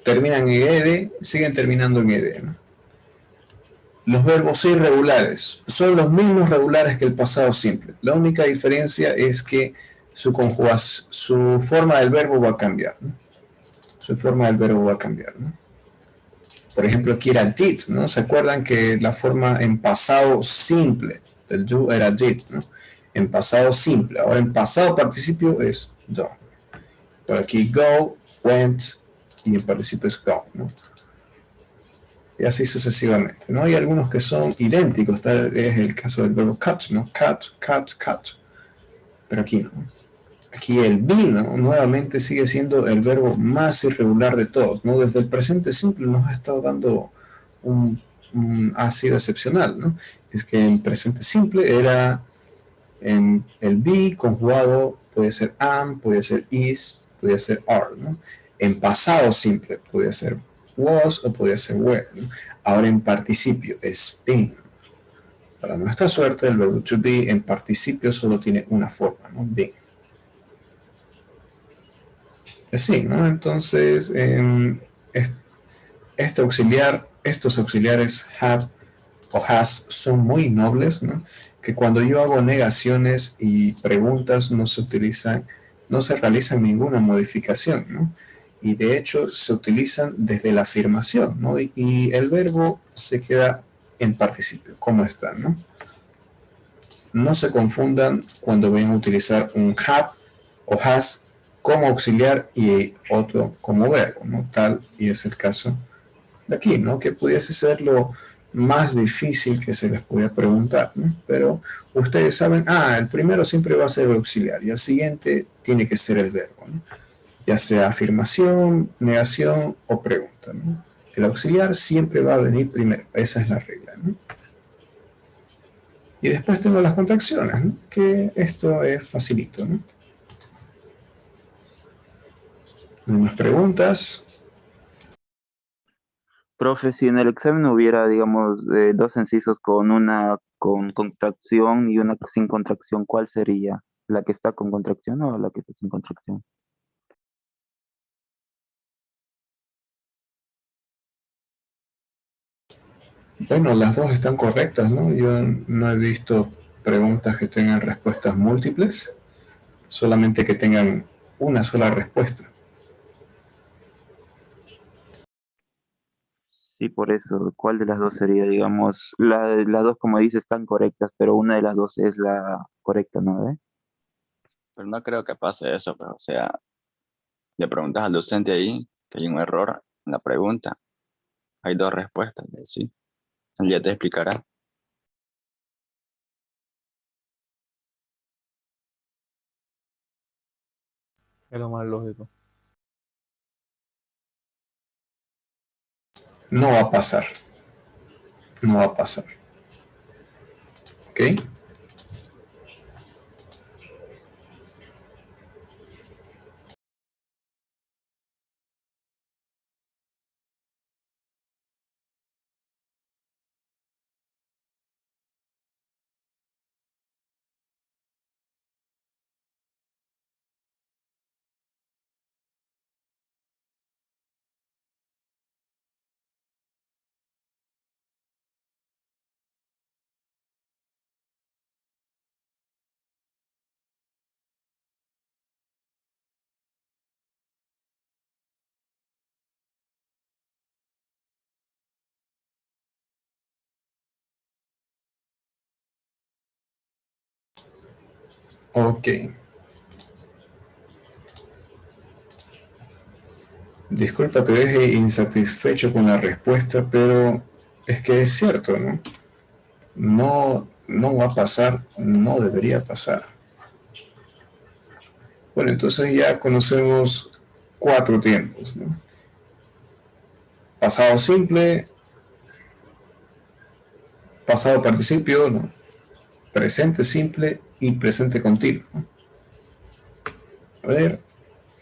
Terminan en ed, siguen terminando en ed, ¿no? Los verbos irregulares son los mismos regulares que el pasado simple. La única diferencia es que su forma del verbo va a cambiar, ¿no? Su forma del verbo va a cambiar, ¿no? Por ejemplo, aquí era did, ¿no? ¿Se acuerdan que la forma en pasado simple del do era did, ¿no? En pasado simple. Ahora en pasado participio es do. Por aquí go, went y en participio es go, ¿no? Y así sucesivamente, ¿no? Hay algunos que son idénticos, tal es el caso del verbo cut, ¿no? Cut. Pero aquí no. Aquí el vino nuevamente sigue siendo el verbo más irregular de todos, ¿no? Desde el presente simple nos ha estado dando ha sido excepcional, ¿no? Es que en presente simple era en el be conjugado, puede ser am, puede ser is, puede ser are, ¿no? En pasado simple puede ser was o puede ser were, ¿no? Ahora en participio es been. Para nuestra suerte, el verbo to be en participio solo tiene una forma, ¿no? Been. Sí, ¿no? Entonces, estos auxiliares have o has son muy nobles, ¿no? Que cuando yo hago negaciones y preguntas no se realizan ninguna modificación, ¿no? Y de hecho se utilizan desde la afirmación, ¿no? Y el verbo se queda en participio, como está, ¿no? No se confundan cuando vayan a utilizar un have o has como auxiliar y otro como verbo, ¿no? Tal y es el caso de aquí, ¿no? Que pudiese ser lo más difícil que se les podía preguntar, ¿no? Pero ustedes saben, el primero siempre va a ser el auxiliar y el siguiente tiene que ser el verbo, ¿no? Ya sea afirmación, negación o pregunta, ¿no? El auxiliar siempre va a venir primero, esa es la regla, ¿no? Y después tengo las contracciones, ¿no? Que esto es facilito, ¿no? Unas preguntas. Profe, si en el examen hubiera, digamos, dos incisos con una con contracción y una sin contracción, ¿cuál sería? ¿La que está con contracción o la que está sin contracción? Bueno, las dos están correctas, ¿no? Yo no he visto preguntas que tengan respuestas múltiples, solamente que tengan una sola respuesta. Sí, por eso, ¿cuál de las dos sería, digamos, las dos, como dices, están correctas, pero una de las dos es la correcta, ¿no? Pero no creo que pase eso, pero, o sea, le preguntas al docente ahí que hay un error en la pregunta. Hay dos respuestas, sí. Él ya te explicará. Es lo más lógico. No va a pasar, no va a pasar. ¿Ok? Ok. Disculpa, te deje insatisfecho con la respuesta, pero es que es cierto, ¿no? No va a pasar, no debería pasar. Bueno, entonces ya conocemos cuatro tiempos, ¿no? Pasado simple, pasado participio, ¿no? Presente simple y presente continuo, ¿no? A ver,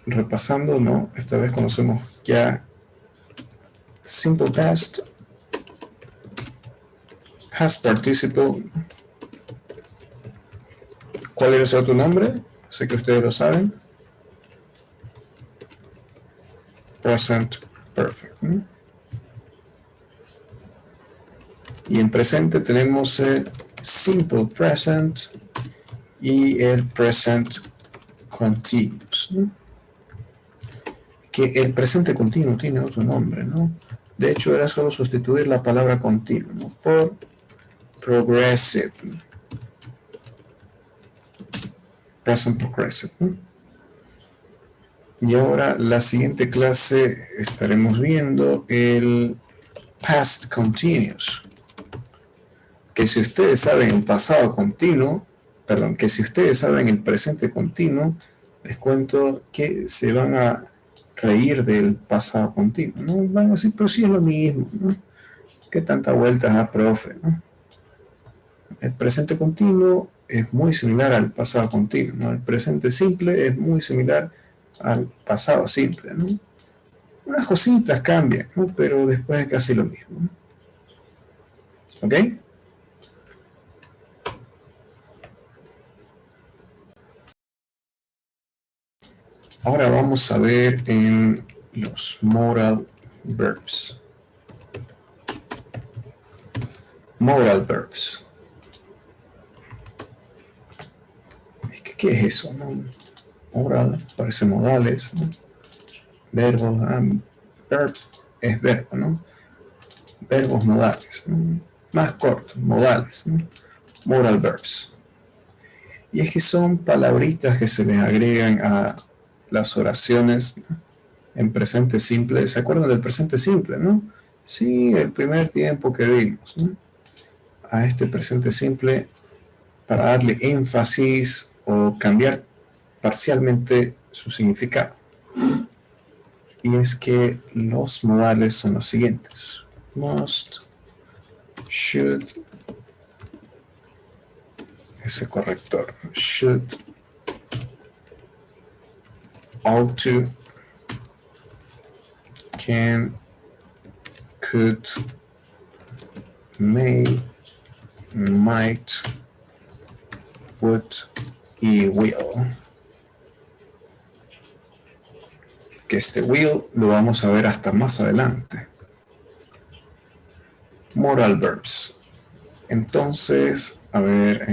repasando, ¿no? Esta vez conocemos ya simple past, past participle. ¿Cuál es el otro nombre? Sé que ustedes lo saben. Present perfect, ¿no? Y en presente tenemos el simple present y el present continuous, ¿no? Que el presente continuo tiene otro nombre, ¿no? De hecho, era solo sustituir la palabra continuo, ¿no? Por progressive. Present progressive, ¿no? Y ahora la siguiente clase estaremos viendo el past continuous. Que si ustedes saben el pasado continuo, perdón, que si ustedes saben el presente continuo, les cuento que se van a reír del pasado continuo, ¿no? Van a decir, pero sí es lo mismo, ¿no? ¿Qué tanta vueltas da, profe, ¿no? El presente continuo es muy similar al pasado continuo, ¿no? El presente simple es muy similar al pasado simple, ¿no? Unas cositas cambian, ¿no? Pero después es casi lo mismo, ¿no? ¿Ok? Ahora vamos a ver en los modal verbs. Modal verbs. ¿Qué es eso, no? Modal, parece modales, ¿no? Verbos, verb es verbo, ¿no? Verbos modales, ¿no? Más cortos, modales, ¿no? Modal verbs. Y es que son palabritas que se les agregan a las oraciones, ¿no? En presente simple. ¿Se acuerdan del presente simple, no? Sí, el primer tiempo que vimos, ¿no? A este presente simple para darle énfasis o cambiar parcialmente su significado. Y es que los modales son los siguientes: must, should, ese corrector, should, ought to, can, could, may, might, would y will. Que este will lo vamos a ver hasta más adelante. Modal verbs. Entonces, a ver,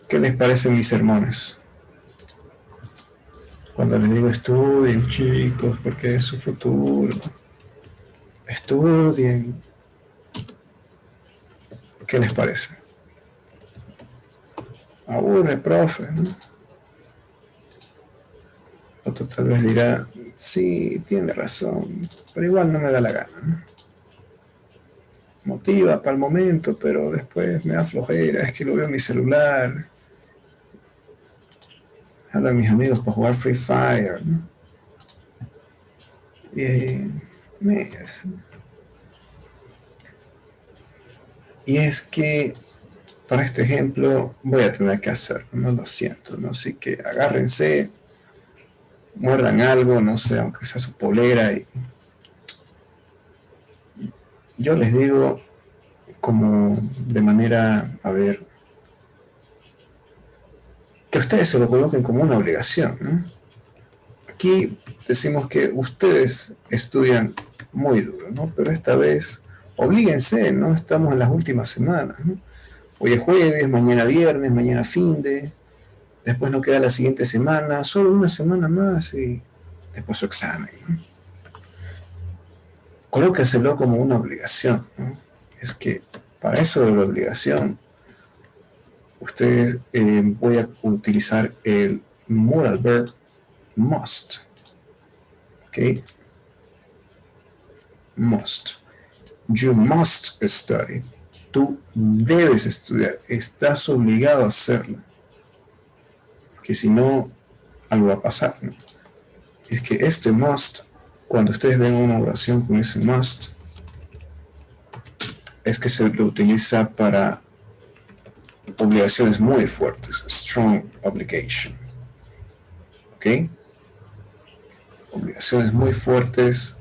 ¿qué les parecen mis sermones? Cuando les digo estudien, chicos, porque es su futuro. Estudien. ¿Qué les parece? Aburre, profe, ¿no? Otro tal vez dirá, sí, tiene razón, pero igual no me da la gana, ¿no? Motiva para el momento, pero después me da flojera, es que lo veo en mi celular. Hablo a mis amigos para jugar Free Fire, ¿no? Y es que para este ejemplo voy a tener que hacerlo, no lo siento, ¿no? Así que agárrense, muerdan algo, no sé, aunque sea su polera, y yo les digo como de manera, a ver, que ustedes se lo coloquen como una obligación, ¿no? Aquí decimos que ustedes estudian muy duro, ¿no? Pero esta vez oblíguense, ¿no? Estamos en las últimas semanas, ¿no? Hoy es jueves, mañana viernes, mañana finde, después no queda la siguiente semana, solo una semana más y después su examen, ¿no? Colóquenselo como una obligación, ¿no? Es que para eso de la obligación, ustedes voy a utilizar el modal verb must. ¿Ok? Must. You must study. Tú debes estudiar. Estás obligado a hacerlo. Porque si no, algo va a pasar, ¿no? Es que este must, cuando ustedes ven una oración con ese must, es que se lo utiliza para obligaciones muy fuertes, strong obligation, ¿ok? Obligaciones muy fuertes.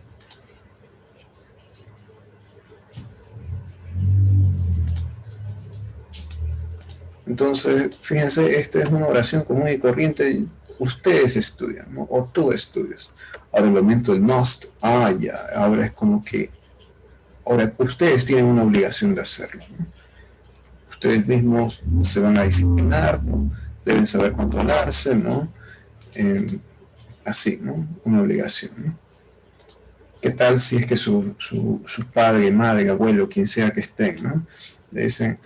Entonces, fíjense, esta es una oración común y corriente. Ustedes estudian, ¿no? O tú estudias. Ahora el momento del must, ya, ahora es como que, ahora ustedes tienen una obligación de hacerlo, ¿no? Ustedes mismos se van a disciplinar, ¿no? Deben saber controlarse, ¿no? Así, ¿no? Una obligación, ¿no? ¿Qué tal si es que su padre, madre, abuelo, quien sea que estén, ¿no? Le dicen,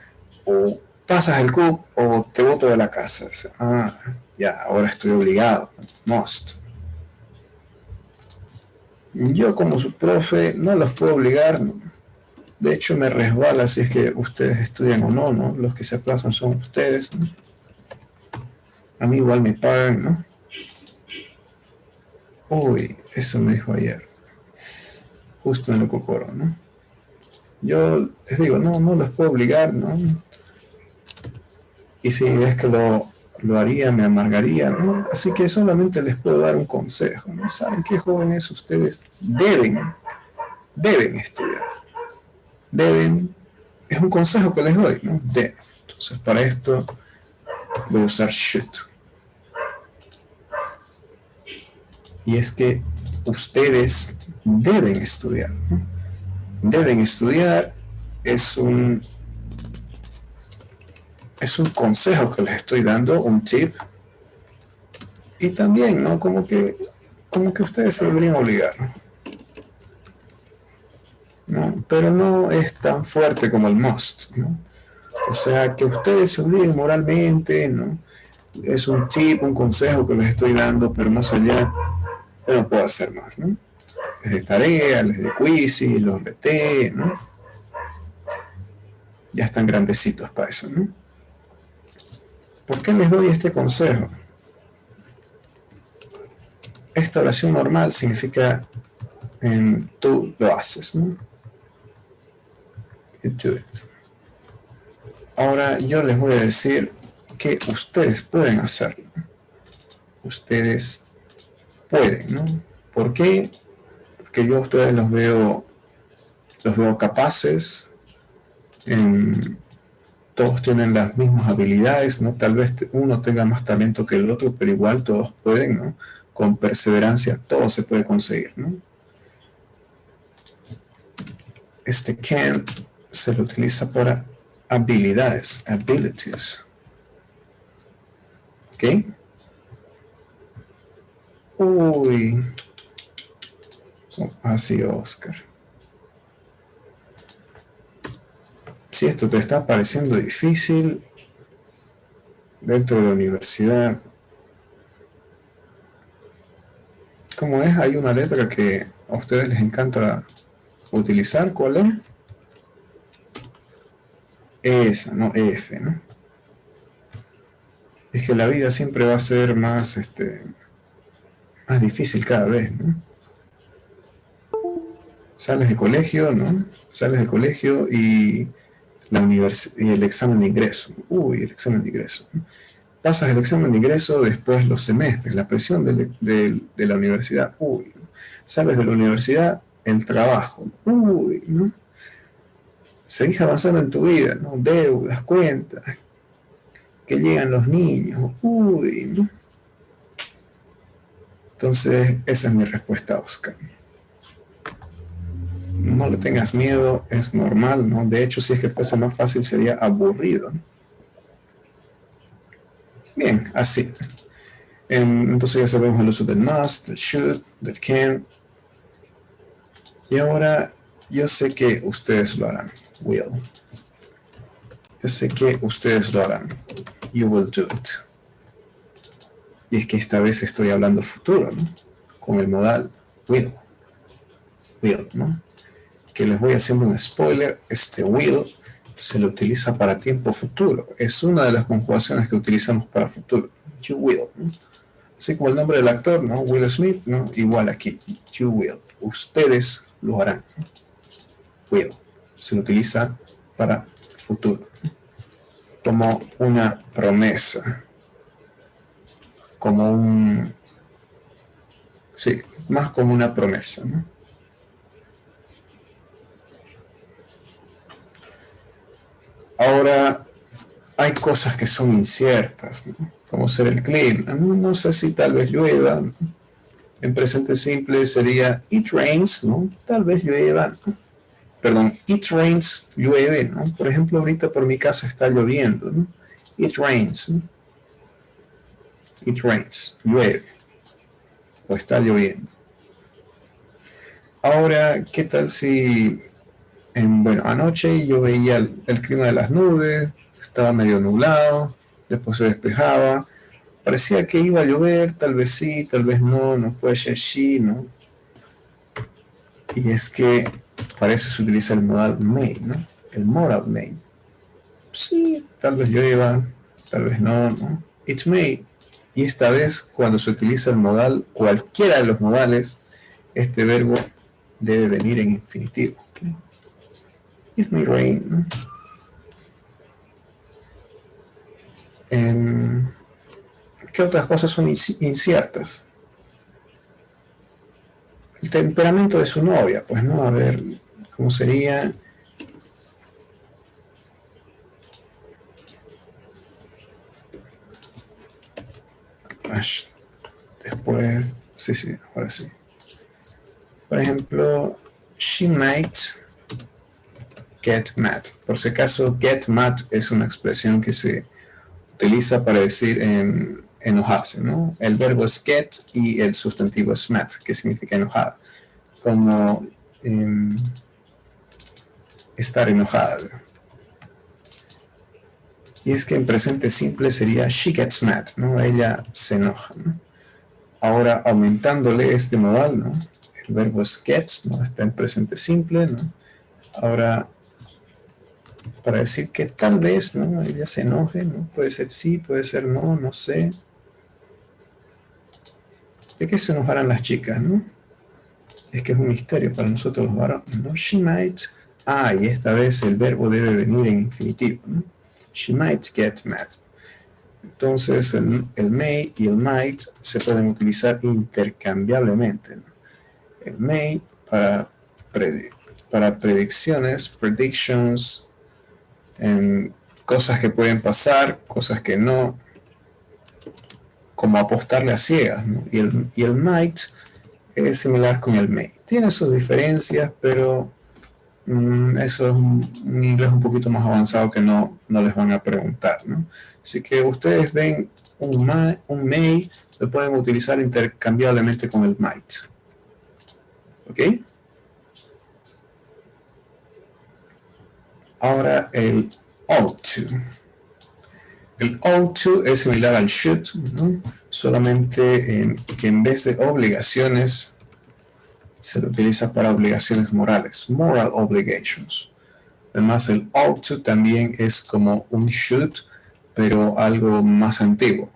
o pasas el CUP o te boto de la casa. Ya, ahora estoy obligado, must. Yo como su profe no los puedo obligar, ¿no? De hecho me resbala si es que ustedes estudian o no, ¿no? Los que se aplazan son ustedes, ¿no? A mí igual me pagan, ¿no? Uy, eso me dijo ayer. Justo en lo cocoro, ¿no? Yo les digo, no los puedo obligar, ¿no? Y si es que lo haría, me amargaría, ¿no? Así que solamente les puedo dar un consejo, ¿no? ¿Saben qué, jóvenes? Ustedes deben estudiar. Deben, es un consejo que les doy, ¿no? Deben. Entonces, para esto voy a usar should. Y es que ustedes deben estudiar, ¿no? Deben estudiar es un consejo que les estoy dando, un tip. Y también, ¿no? Como que ustedes se deberían obligar, ¿no? Pero no es tan fuerte como el must, ¿no? O sea, que ustedes se obliguen moralmente, ¿no? Es un tip, un consejo que les estoy dando, pero más allá, yo no puedo hacer más, ¿no? Les de tarea, les de quiz, los reté, ¿no? Ya están grandecitos para eso, ¿no? ¿Por qué les doy este consejo? Esta oración normal significa tú lo haces, ¿no? You do it. Ahora yo les voy a decir que ustedes pueden hacerlo. Ustedes pueden, ¿no? ¿Por qué? Porque yo a ustedes los veo capaces, todos tienen las mismas habilidades, ¿no? Tal vez uno tenga más talento que el otro, pero igual todos pueden, ¿no? Con perseverancia todo se puede conseguir, ¿no? Este can se lo utiliza para habilidades, abilities. ¿Ok? Uy. Así, Oscar. Si esto te está pareciendo difícil dentro de la universidad, ¿cómo es? Hay una letra que a ustedes les encanta utilizar. ¿Cuál es? Esa, no F, ¿no? Es que la vida siempre va a ser más difícil cada vez, ¿no? Sales del colegio, ¿no? Sales del colegio y y el examen de ingreso. Uy, el examen de ingreso, ¿no? Pasas el examen de ingreso, después los semestres, la presión de la universidad. Uy, ¿no? Sales de la universidad, el trabajo. Uy, ¿no? Seguís avanzando en tu vida, ¿no? Deudas, cuentas, que llegan los niños. Uy, ¿no? Entonces, esa es mi respuesta, Oscar. No le tengas miedo, es normal, ¿no? De hecho, si es que fuese más fácil, sería aburrido, ¿no? Bien, así. Entonces ya sabemos el uso del must, del should, del can. Y ahora yo sé que ustedes lo harán. Will. Yo sé que ustedes lo harán. You will do it. Y es que esta vez estoy hablando futuro, ¿no? Con el modal will. Will, ¿no? Que les voy haciendo un spoiler. Este will se lo utiliza para tiempo futuro. Es una de las conjugaciones que utilizamos para futuro. You will, ¿no? Así como el nombre del actor, ¿no? Will Smith, ¿no? Igual aquí. You will. Ustedes lo harán. Will. Se lo utiliza para futuro, como una promesa, como un, sí, más como una promesa, ¿no? Ahora, hay cosas que son inciertas, ¿no? Como ser el clima. No sé si tal vez llueva, ¿no? En presente simple sería it rains, ¿no? Tal vez llueva, ¿no? Perdón, it rains, llueve, ¿no? Por ejemplo, ahorita por mi casa está lloviendo, ¿no? It rains, ¿no? It rains, llueve, o está lloviendo. Ahora, ¿qué tal si, bueno, anoche yo veía el clima de las nubes, estaba medio nublado, después se despejaba, parecía que iba a llover, tal vez sí, tal vez no, no puede ser sí, ¿no? Y es que para eso se utiliza el modal may, ¿no? El modal may. Sí, tal vez llueva, tal vez no, ¿no? It may. Y esta vez, cuando se utiliza el modal, cualquiera de los modales, este verbo debe venir en infinitivo. ¿Okay? It may rain, ¿no? ¿Qué otras cosas son inciertas? El temperamento de su novia, pues, ¿no? A ver, ¿cómo sería? Después, sí, ahora sí. Por ejemplo, she might get mad. Por si acaso, get mad es una expresión que se utiliza para decir enojarse, ¿no? El verbo es get y el sustantivo es mad, que significa enojada. Como estar enojada. Y es que en presente simple sería she gets mad, ¿no? Ella se enoja, ¿no? Ahora, aumentándole este modal, ¿no? El verbo es gets, ¿no? Está en presente simple, ¿no? Ahora, para decir que tal vez, ¿no? Ella se enoje, ¿no? Puede ser sí, puede ser no, no sé. ¿De qué se enojarán las chicas, no? Es que es un misterio para nosotros los varones, ¿no? She might. Y esta vez el verbo debe venir en infinitivo, ¿no? She might get mad. Entonces el may y el might se pueden utilizar intercambiablemente, ¿no? El may para predicciones, predictions, en cosas que pueden pasar, cosas que no, como apostarle a ciegas, ¿no? Y el might es similar con el may. Tiene sus diferencias, pero eso es un inglés un poquito más avanzado que no les van a preguntar, ¿no? Así que ustedes ven un may, lo pueden utilizar intercambiablemente con el might. ¿Ok? Ahora el ought to. El ought to es similar al should, ¿no? Solamente que en vez de obligaciones se lo utiliza para obligaciones morales, moral obligations. Además, el ought to también es como un should, pero algo más antiguo.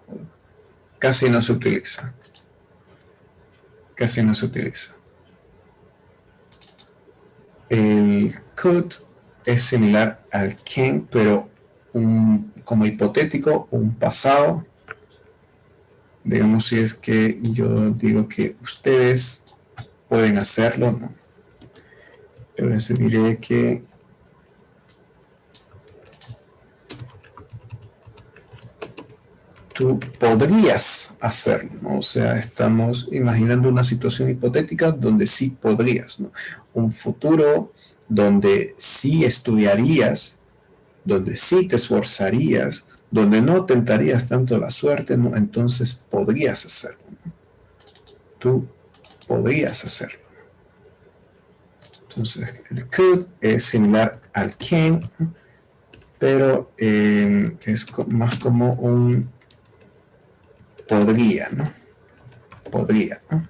Casi no se utiliza. Casi no se utiliza. El could es similar al can, pero como hipotético, un pasado. Digamos, si es que yo digo que ustedes pueden hacerlo, ¿no? Yo les diré que tú podrías hacerlo, ¿no? O sea, estamos imaginando una situación hipotética donde sí podrías, ¿no? Un futuro donde sí estudiarías, donde sí te esforzarías, donde no tentarías tanto la suerte, ¿no? Entonces podrías hacerlo, ¿no? Tú podrías hacerlo. Entonces, el could es similar al can, ¿no? Pero es más como un podría, ¿no? Podría, ¿no?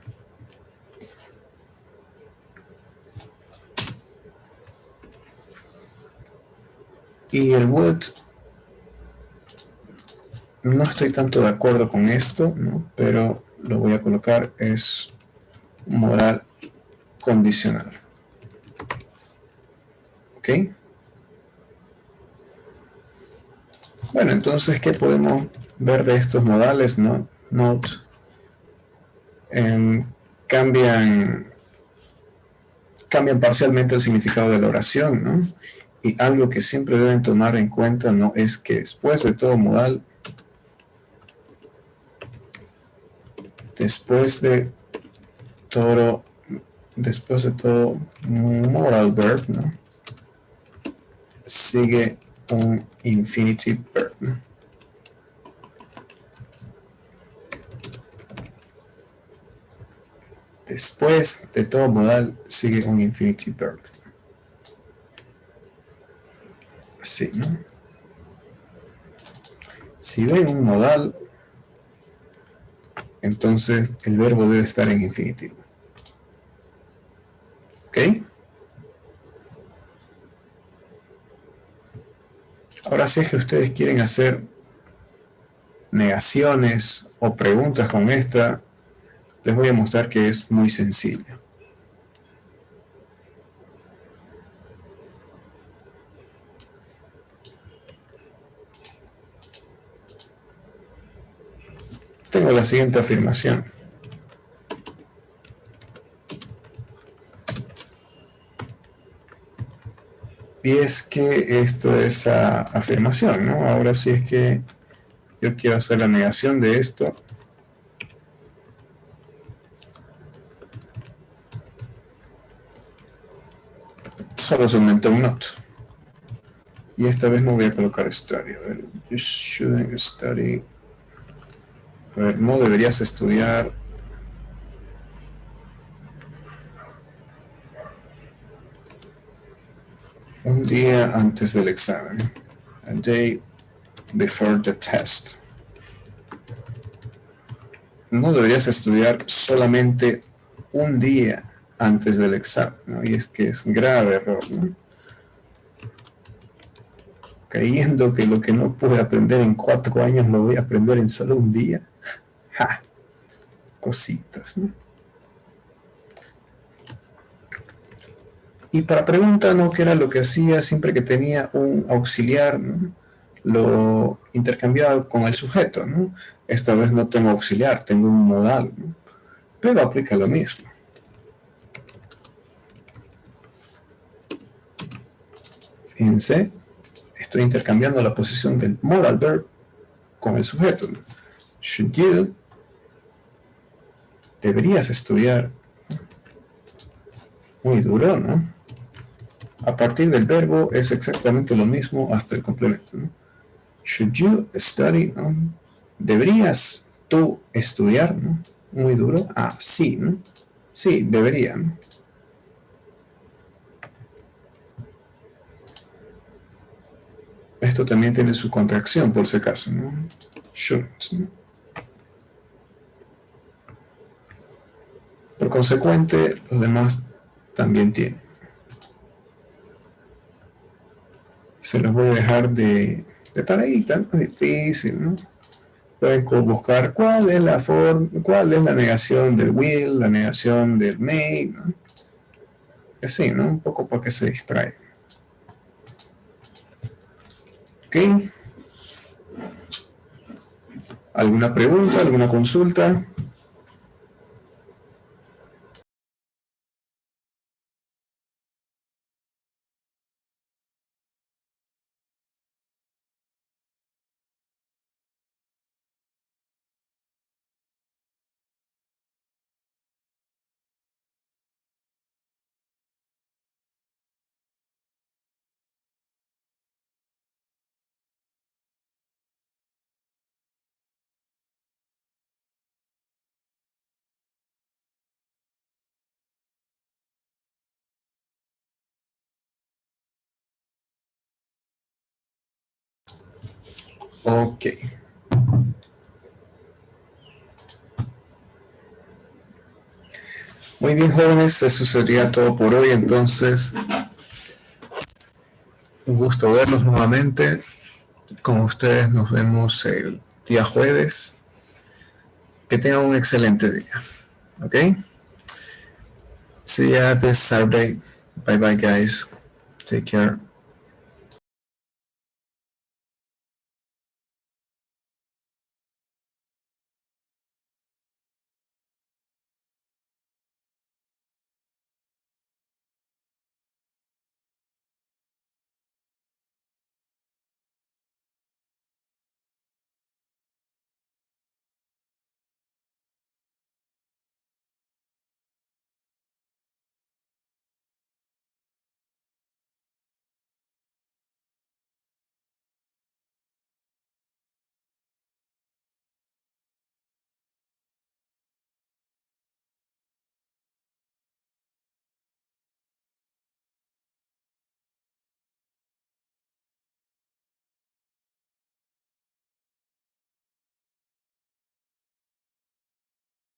Y el would, no estoy tanto de acuerdo con esto, ¿no? Pero lo voy a colocar, es moral condicional. ¿Ok? Bueno, entonces, ¿qué podemos ver de estos modales? No, note, cambian parcialmente el significado de la oración, ¿no? Y algo que siempre deben tomar en cuenta, ¿no? Es que después de todo modal, después de todo modal verb, ¿no? Sigue un infinitive verb, ¿no? Después de todo modal sigue un infinitive verb. Así, ¿no? Si ven un modal, entonces el verbo debe estar en infinitivo. ¿Ok? Ahora, si es que ustedes quieren hacer negaciones o preguntas con esta, les voy a mostrar que es muy sencillo. Tengo la siguiente afirmación. Y es que esto es afirmación, ¿no? Ahora si es que yo quiero hacer la negación de esto, solo se aumenta un not. Y esta vez no voy a colocar study. A ver, you shouldn't study. A ver, no deberías estudiar. Un día antes del examen. A day before the test. No deberías estudiar solamente un día antes del examen, ¿no? Y es que es grave error, ¿no? Creyendo que lo que no pude aprender en 4 años lo voy a aprender en solo un día. ¡Ja! Cositas, ¿no? Y para pregunta, ¿no? ¿Qué era lo que hacía siempre que tenía un auxiliar, ¿no? Lo intercambiaba con el sujeto, ¿no? Esta vez no tengo auxiliar, tengo un modal, ¿no? Pero aplica lo mismo. Fíjense, estoy intercambiando la posición del modal verb con el sujeto, ¿no? Should you, deberías estudiar. Muy duro, ¿no? A partir del verbo es exactamente lo mismo hasta el complemento, ¿no? Should you study, ¿no? Deberías tú estudiar, ¿no? Muy duro. Ah, sí, ¿no? Sí, debería, ¿no? Esto también tiene su contracción, por si acaso, ¿no? Shouldn't, ¿no? Por consecuente, los demás también tienen. Se los voy a dejar de tareita, no es difícil, ¿no? Pueden buscar cuál es la negación del will, la negación del may, ¿no? Así, ¿no? Un poco para que se distraigan. ¿Ok? ¿Alguna pregunta, alguna consulta? Ok. Muy bien, jóvenes, eso sería todo por hoy. Entonces, un gusto verlos nuevamente. Con ustedes nos vemos el día jueves. Que tengan un excelente día. ¿Ok? See ya this Saturday. Bye bye, guys. Take care.